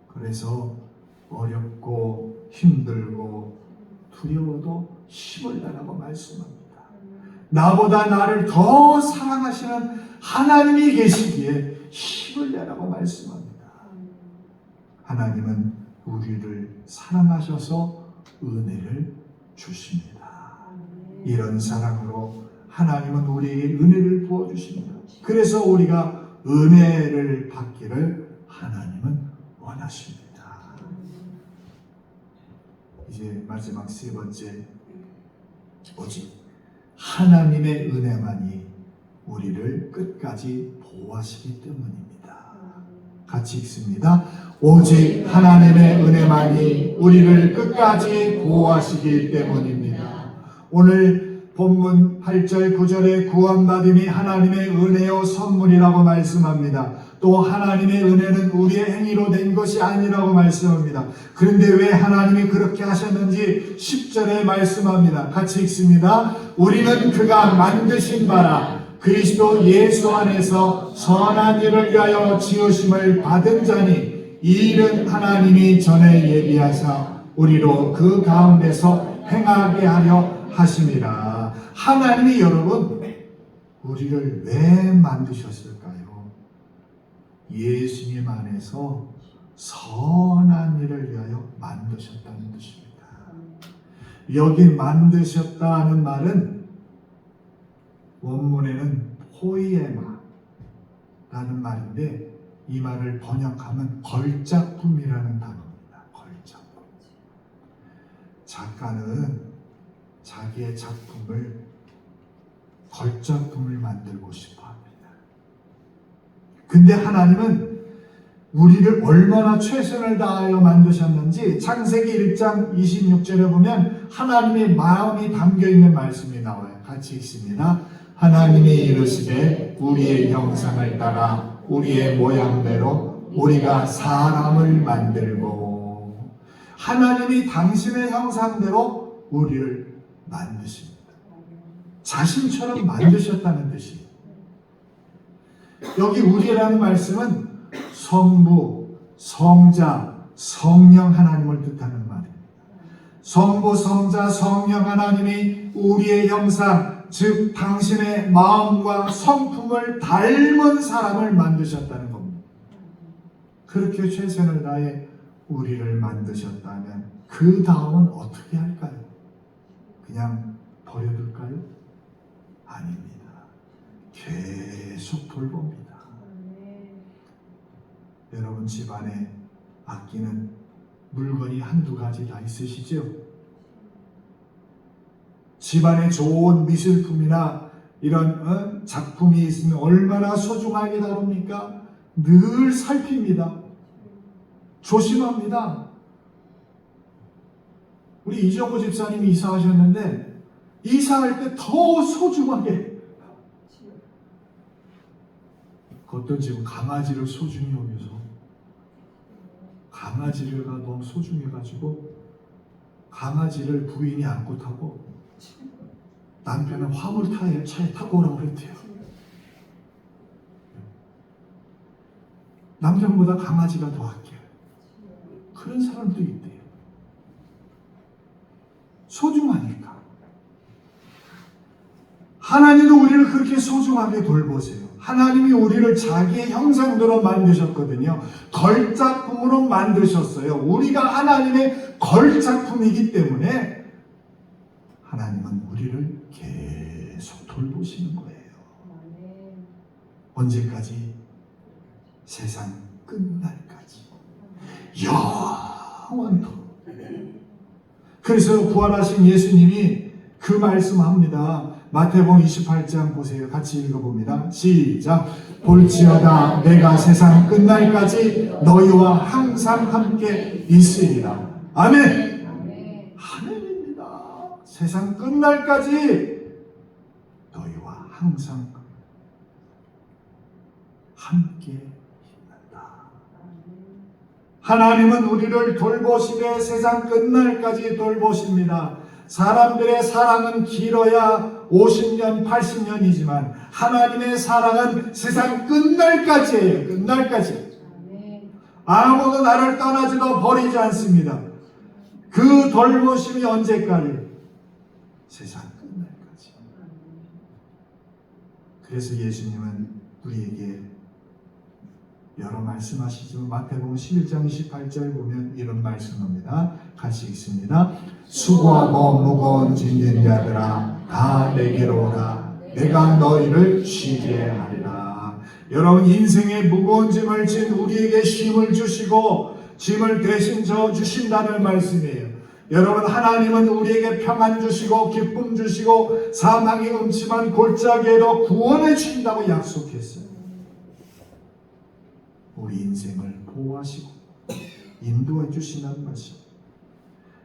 [SPEAKER 1] 그래서 어렵고 힘들고 두려워도 힘을 내라고 말씀합니다. 나보다 나를 더 사랑하시는 하나님이 계시기에 힘을 내라고 말씀합니다. 하나님은 우리를 사랑하셔서 은혜를 주십니다. 이런 사랑으로 하나님은 우리에게 은혜를 부어주십니다. 그래서 우리가 은혜를 받기를 하나님은 원하십니다. 이제 마지막 세 번째, 오직 하나님의 은혜만이 우리를 끝까지 보호하시기 때문입니다. 같이 읽습니다. 오직 하나님의 은혜만이 우리를 끝까지 보호하시기 때문입니다. 오늘 본문 8절 9절에 구원받음이 하나님의 은혜요 선물이라고 말씀합니다. 또 하나님의 은혜는 우리의 행위로 된 것이 아니라고 말씀합니다. 그런데 왜 하나님이 그렇게 하셨는지 10절에 말씀합니다. 같이 읽습니다. 우리는 그가 만드신 바라 그리스도 예수 안에서 선한 일을 위하여 지으심을 받은 자니 이 일은 하나님이 전에 예비하사 우리로 그 가운데서 행하게 하려 하심이라. 하나님이 여러분 우리를 왜 만드셨을까요? 예수님 안에서 선한 일을 위하여 만드셨다는 뜻입니다. 여기 만드셨다는 말은 원문에는 포이에마라는 말인데 이 말을 번역하면 걸작품이라는 단어입니다. 걸작품. 작가는 자기의 작품을 걸작품을 만들고 싶어 합니다. 근데 하나님은 우리를 얼마나 최선을 다하여 만드셨는지 창세기 1장 26절에 보면 하나님의 마음이 담겨있는 말씀이 나와요. 같이 읽습니다. 하나님이 이르시되 우리의 형상을 따라 우리의 모양대로 우리가 사람을 만들고. 하나님이 당신의 형상대로 우리를 만드십니다. 자신처럼 만드셨다는 뜻이에요. 여기 우리라는 말씀은 성부, 성자, 성령 하나님을 뜻하는 말입니다. 성부, 성자, 성령 하나님이 우리의 형상, 즉 당신의 마음과 성품을 닮은 사람을 만드셨다는 겁니다. 그렇게 최선을 다해 우리를 만드셨다면 그 다음은 어떻게 할까요? 그냥 버려둘까요? 아닙니다. 계속 돌봅니다. 여러분 집안에 아끼는 물건이 한두 가지 다 있으시죠? 집안에 좋은 미술품이나 이런 작품이 있으면 얼마나 소중하게 다룹니까? 늘 살핍니다. 조심합니다. 우리 이정호 집사님이 이사하셨는데 이사할 때 더 소중하게, 그것도 지금 강아지를 소중히 여겨서 강아지가 너무 소중해가지고 강아지를 부인이 안고 타고 남편은 화물차에 타고 오라고 그랬대요. 남편보다 강아지가 더 아껴요. 그런 사람도 있대요. 소중하니까. 하나님도 우리를 그렇게 소중하게 돌보세요. 하나님이 우리를 자기의 형상대로 만드셨거든요. 걸작품으로 만드셨어요. 우리가 하나님의 걸작품이기 때문에 하나님은 우리를 계속 돌보시는 거예요. 언제까지? 세상 끝날까지. 영원토록. 그래서 부활하신 예수님이 그 말씀합니다. 마태복음 28장 보세요. 같이 읽어봅니다. 시작. 볼지어다 내가 세상 끝날까지 너희와 항상 함께 있으리라. 아멘. 아멘입니다. 세상 끝날까지 너희와 항상 함께 있는다. 하나님은 우리를 돌보시되 세상 끝날까지 돌보십니다. 사람들의 사랑은 길어야 50년, 80년이지만 하나님의 사랑은 세상 끝날까지예요. 끝날까지. 아무도 나를 떠나지도 버리지 않습니다. 그 돌보심이 언제까지? 세상 끝날까지. 그래서 예수님은 우리에게 여러 말씀하시지만 마태복음 11장 28절 보면 이런 말씀입니다. 같이 읽습니다. 수고하고 무거운 짐진 자들아 다 내게로 오라. 내가 너희를 쉬게 하리라. 여러분, 인생의 무거운 짐을 진 우리에게 쉼을 주시고 짐을 대신 져 주신다는 말씀이에요. 여러분, 하나님은 우리에게 평안 주시고 기쁨 주시고 사망이 음침한 골짜기에도 구원해 주신다고 약속했어요. 우리 인생을 보호하시고 인도해 주신다는 말씀.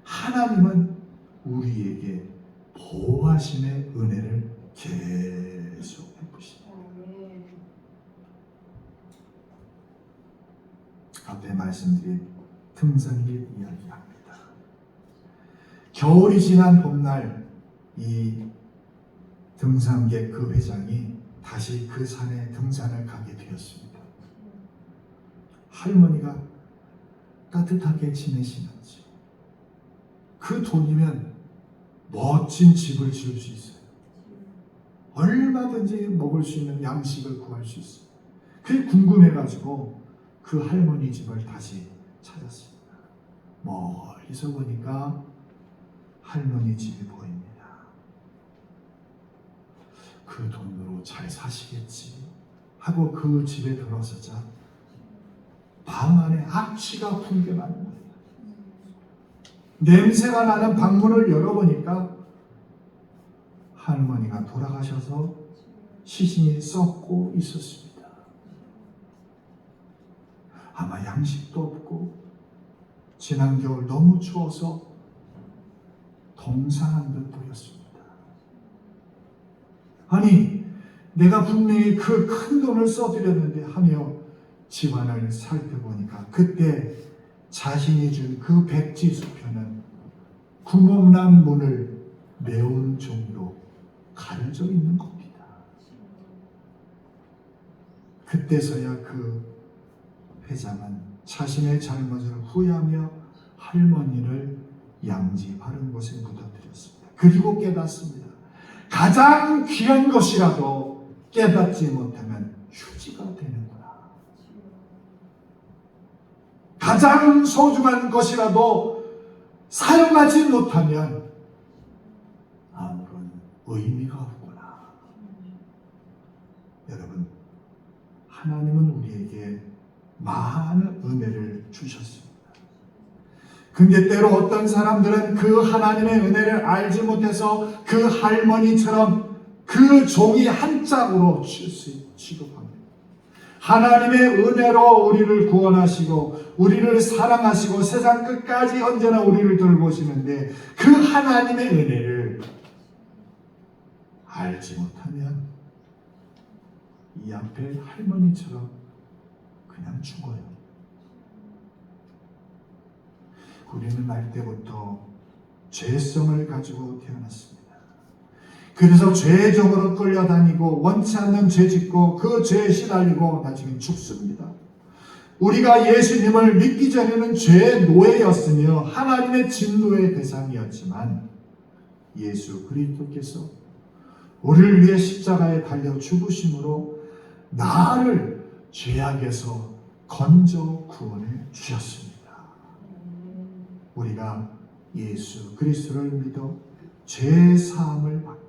[SPEAKER 1] 하나님은 우리에게 보호하심의 은혜를 계속 베푸십니다. 앞에 말씀드린 등산길 이야기합니다. 겨울이 지난 봄날 이 등산객 그 회장이 다시 그 산에 등산을 가게 되었습니다. 할머니가 따뜻하게 지내시는지 그 돈이면 멋진 집을 지을 수 있어요. 얼마든지 먹을 수 있는 양식을 구할 수 있어요. 그게 궁금해가지고 그 할머니 집을 다시 찾았습니다. 멀리서 보니까 할머니 집이 보입니다. 그 돈으로 잘 사시겠지 하고 그 집에 들어서자 방 안에 악취가 풍겨나는 거예요. 냄새가 나는 방문을 열어보니까 할머니가 돌아가셔서 시신이 썩고 있었습니다. 아마 양식도 없고 지난 겨울 너무 추워서 동상한 듯 보였습니다. 아니, 내가 분명히 그 큰 돈을 써드렸는데 하며 집안을 살펴보니까 그때 자신이 준 그 백지 수표는 구멍난 문을 매운 종이로 가려져 있는 겁니다. 그때서야 그 회장은 자신의 잘못을 후회하며 할머니를 양지 바른 곳에 묻어드렸습니다. 그리고 깨닫습니다. 가장 귀한 것이라도 깨닫지 못하면 휴지가 되는구나. 가장 소중한 것이라도 사용하지 못하면 아무런 의미가 없구나. 여러분, 하나님은 우리에게 많은 은혜를 주셨습니다. 근데 때로 어떤 사람들은 그 하나님의 은혜를 알지 못해서 그 할머니처럼 그 종이 한 짝으로 취급합니다. 하나님의 은혜로 우리를 구원하시고 우리를 사랑하시고 세상 끝까지 언제나 우리를 돌보시는데 그 하나님의 은혜를 알지 못하면 이 앞에 할머니처럼 그냥 죽어요. 우리는 날 때부터 죄성을 가지고 태어났습니다. 그래서 죄의 종으로 끌려다니고 원치 않는 죄 짓고 그 죄에 시달리고 나중에 죽습니다. 우리가 예수님을 믿기 전에는 죄의 노예였으며 하나님의 진노의 대상이었지만 예수 그리스도께서 우리를 위해 십자가에 달려 죽으심으로 나를 죄악에서 건져 구원해 주셨습니다. 우리가 예수 그리스도를 믿어 죄 사함을 받고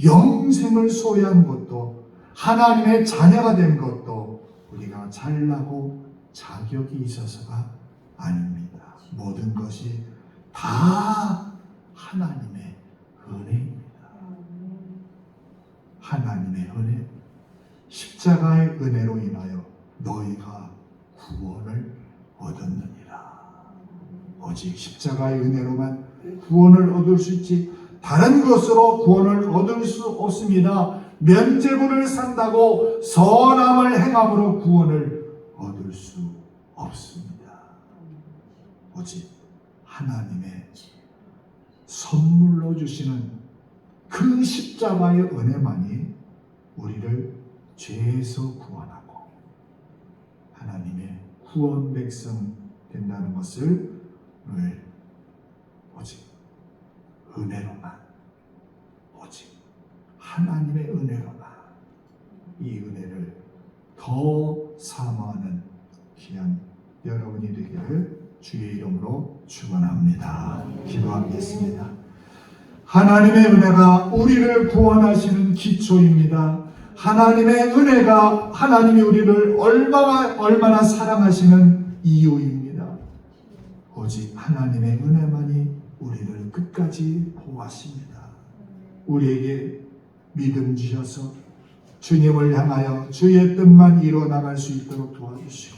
[SPEAKER 1] 영생을 소유한 것도 하나님의 자녀가 된 것도 우리가 잘나고 자격이 있어서가 아닙니다. 모든 것이 다 하나님의 은혜입니다. 하나님의 은혜, 십자가의 은혜로 인하여 너희가 구원을 얻었느니라. 오직 십자가의 은혜로만 구원을 얻을 수 있지 다른 것으로 구원을 얻을 수 없습니다. 면죄부를 산다고 선함을 행함으로 구원을 얻을 수 없습니다. 오직 하나님의 선물로 주시는 그 십자가의 은혜만이 우리를 죄에서 구원하고 하나님의 구원 백성 된다는 것을 오늘 오직 은혜로만, 오직 하나님의 은혜로만 이 은혜를 더 사모하는 귀한 여러분이 되기를 주의 이름으로 축원합니다. 기도하겠습니다. 하나님의 은혜가 우리를 구원하시는 기초입니다. 하나님의 은혜가 하나님이 우리를 얼마나 사랑하시는 이유입니다. 오직 하나님의 은혜만이 우리를 끝까지 보호하십니다. 우리에게 믿음 주셔서 주님을 향하여 주의 뜻만 이루어나갈 수 있도록 도와주시고,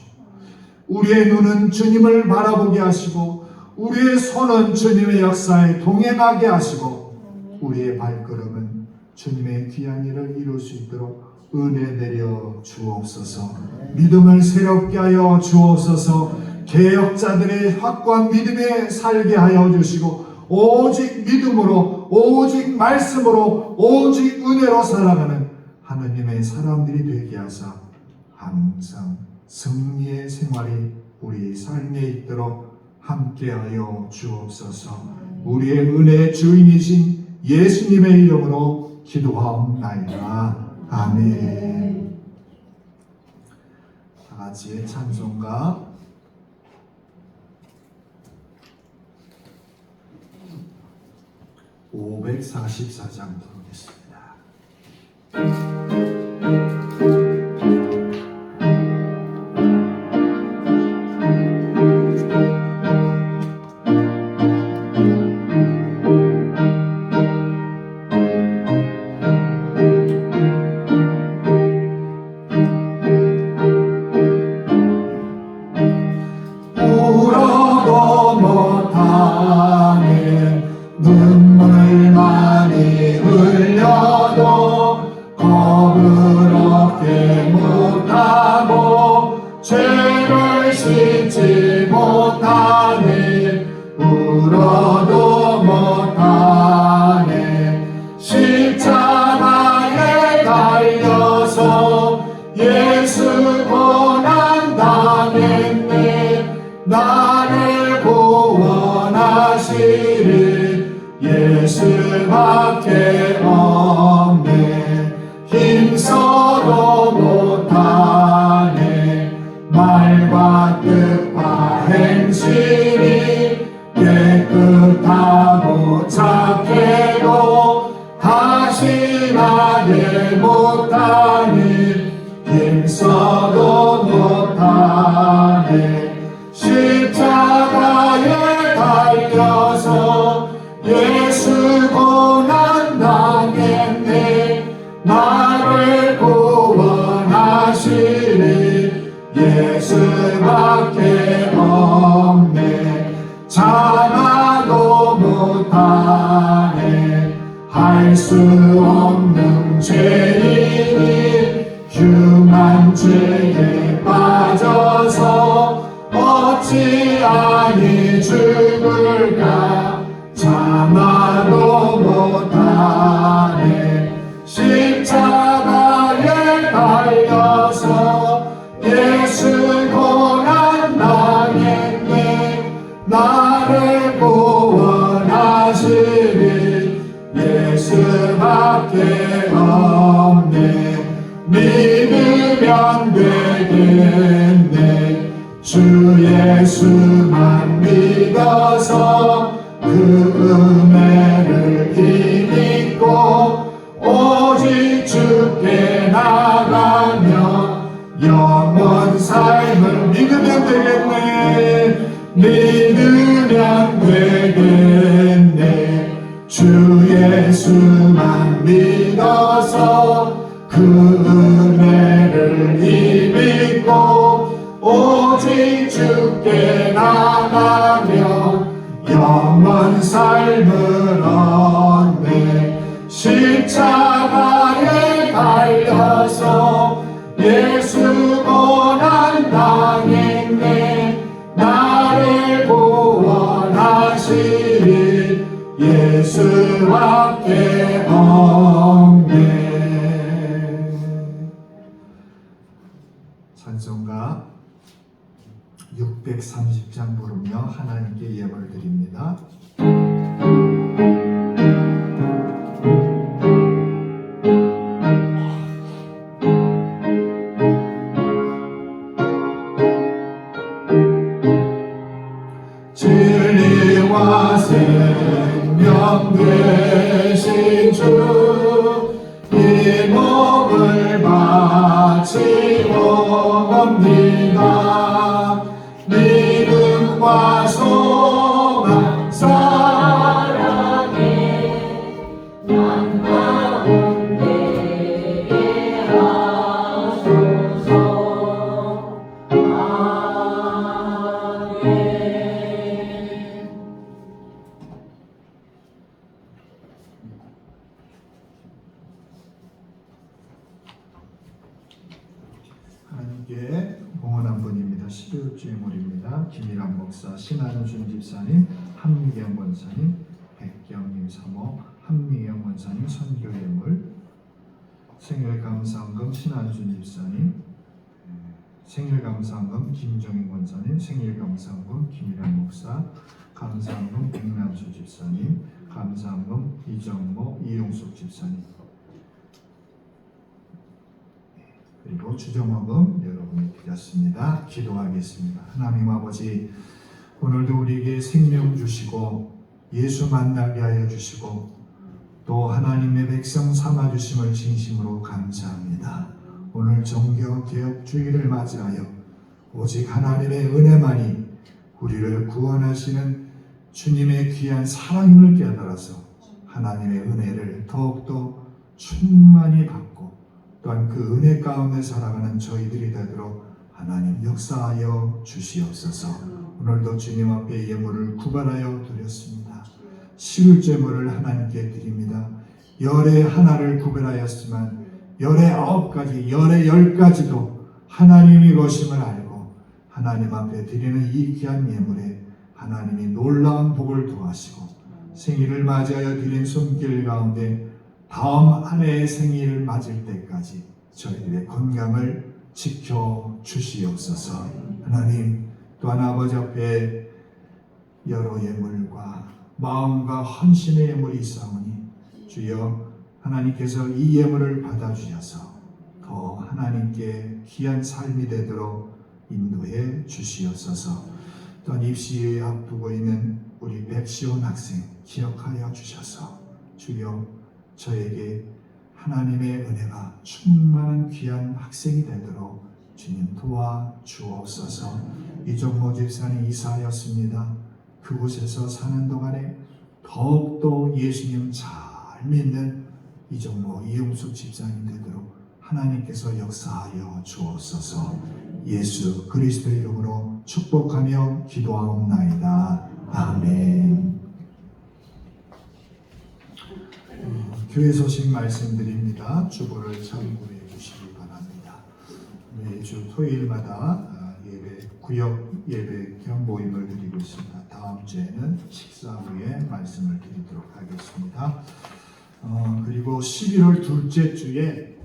[SPEAKER 1] 우리의 눈은 주님을 바라보게 하시고, 우리의 손은 주님의 역사에 동행하게 하시고, 우리의 발걸음은 주님의 귀한 일을 이룰 수 있도록 은혜 내려 주옵소서. 믿음을 새롭게 하여 주옵소서. 개혁자들의 확고한 믿음에 살게 하여 주시고, 오직 믿음으로, 오직 말씀으로, 오직 은혜로 살아가는 하느님의 사람들이 되게 하사 항상 승리의 생활이 우리 삶에 있도록 함께하여 주옵소서. 우리의 은혜의 주인이신 예수님의 이름으로 기도하옵나이다. 아멘. 다 같이 찬송가 544장 부르겠습니다.
[SPEAKER 2] 울어도 못하네 눈물 많이 흘려도 거부럽게 못하고 죄를 씻지 못하네 울어도 못하네 십자가에 달려서 예수 고난 당했네 나를 구원하시리 예수밖에 없네 힘써도 못하네 말과 뜻과 행실이 깨끗하고 착해도 다시 나게 못하니 힘써도 못하네 십자가에 달려서 예수 고난 당했네 나를 구원하시리 예수밖에 없네 참아도 못하네 할 수 없는 죄인이 흉한 죄에 빠져서 어찌하니 죽을까 참아도 못하네 십자가에 달려서 예수 고난 당했네 나를 구원하시리 예수밖에 없네 믿으면 되겠네 주 예수만 믿어서 그 은혜를 힘입고 오직 주께 나가며 영원 삶을 믿으면 되겠네 믿으면 되겠네 주 예수만 믿어서 그 은혜를 힘입고 오직 주께 나가며 영원 삶을 얻네 십자가에 달려서 예수 고난 당했네 나를 구원하시리 예수밖에 없네.
[SPEAKER 1] 찬송가 630장 부르며 하나님께 예물을 드립니다. 함께 봉헌한 분입니다. 11주일물입니다. 김일환 목사, 신한준 집사님, 한미경 권사님, 백경님 사모, 한미경 권사님 선교예물, 생일감사헌금 신한준 집사님, 생일감사헌금 김정인 권사님, 생일감사헌금 김일환 목사, 감사헌금 백남수 집사님, 감사헌금 이정모 이용숙 집사님, 그리고 주정원금 여러분이 드렸습니다. 기도하겠습니다. 하나님 아버지, 오늘도 우리에게 생명 주시고 예수 만나게 하여 주시고 또 하나님의 백성 삼아 주심을 진심으로 감사합니다. 오늘 정교개혁 주일을 맞이하여 오직 하나님의 은혜만이 우리를 구원하시는 주님의 귀한 사랑을 깨달아서 하나님의 은혜를 더욱더 충만히 받고 또한 그 은혜 가운데 살아가는 저희들이 되도록 하나님 역사하여 주시옵소서. 오늘도 주님 앞에 예물을 구별하여 드렸습니다. 11제물을 하나님께 드립니다. 열의 하나를 구별하였지만 열의 9가지, 열의 10가지도 하나님이 것임을 알고 하나님 앞에 드리는 이 귀한 예물에 하나님이 놀라운 복을 더하시고 생일을 맞이하여 드린 손길 가운데 다음 한 해의 생일을 맞을 때까지 저희들의 건강을 지켜 주시옵소서. 하나님, 또한 아버지 앞에 여러 예물과 마음과 헌신의 예물이 있사오니 주여 하나님께서 이 예물을 받아주셔서 더 하나님께 귀한 삶이 되도록 인도해 주시옵소서. 또한 입시에 앞두고 있는 우리 백시온 학생 기억하여 주셔서 주여 저에게 하나님의 은혜가 충만한 귀한 학생이 되도록 주님 도와 주옵소서. 이정모 집사님 이사하였습니다. 그곳에서 사는 동안에 더욱더 예수님 잘 믿는 이정모 이용숙 집사님 되도록 하나님께서 역사하여 주옵소서. 예수 그리스도의 이름으로 축복하며 기도하옵나이다. 아멘. 교회 소식 말씀드립니다. 주보를 참고해 주시기 바랍니다. 매주 토요일마다 예배, 구역 예배 겸 모임을 드리고 있습니다. 다음 주에는 식사 후에 말씀을 드리도록 하겠습니다. 그리고 11월 둘째 주에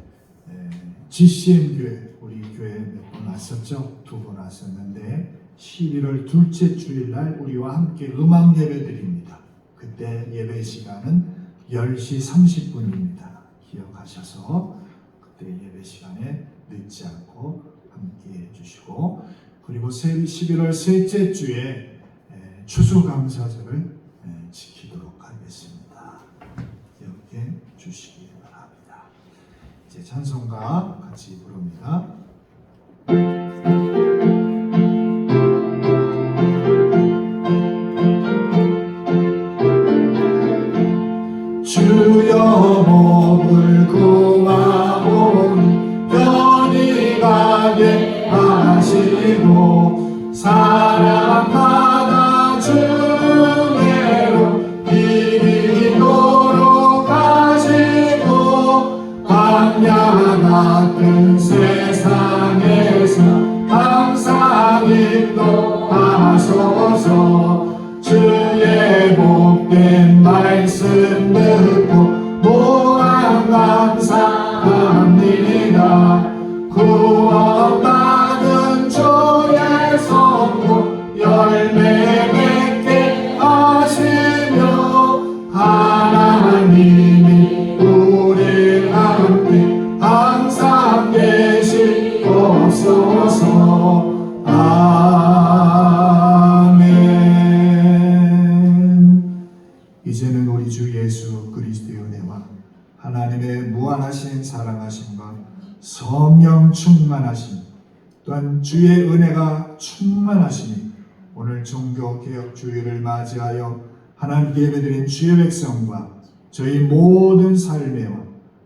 [SPEAKER 1] GCM 교회, 우리 교회 몇 번 왔었죠? 2번 왔었는데 11월 둘째 주일날 우리와 함께 음악 예배 드립니다. 그때 예배 시간은 10시 30분입니다. 기억하셔서 그때 예배 시간에 늦지 않고 함께 해주시고, 그리고 11월 셋째 주에 추수감사절을 지키도록 하겠습니다. 기억해 주시기 바랍니다. 이제 찬송가 같이 부릅니다.
[SPEAKER 2] 주여 복을 구하오니 편히 가게 하시고 사랑받아 주께로 이리도록 하시고 광야 같은 세상에서 항상 인도하소서. 주의 복된 말씀 듣고 무한 감사합니다. 구원받은 주의 성도 열매 맺게 하시며 하나님이 우리 함께 항상 계시옵소서.
[SPEAKER 1] 이제는 우리 주 예수 그리스도의 은혜와 하나님의 무한하신 사랑하심과 성령 충만하심 또한 주의 은혜가 충만하심이 오늘 종교개혁 주일을 맞이하여 하나님께 예배드린 주의 백성과 저희 모든 삶에와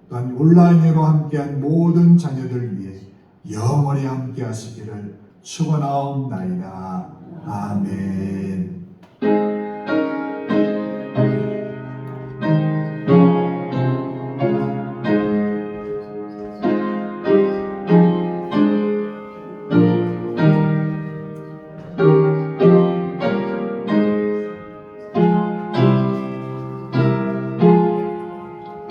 [SPEAKER 1] 또한 온라인으로 함께한 모든 자녀들 위해 영원히 함께 하시기를 축원하옵나이다. 아멘.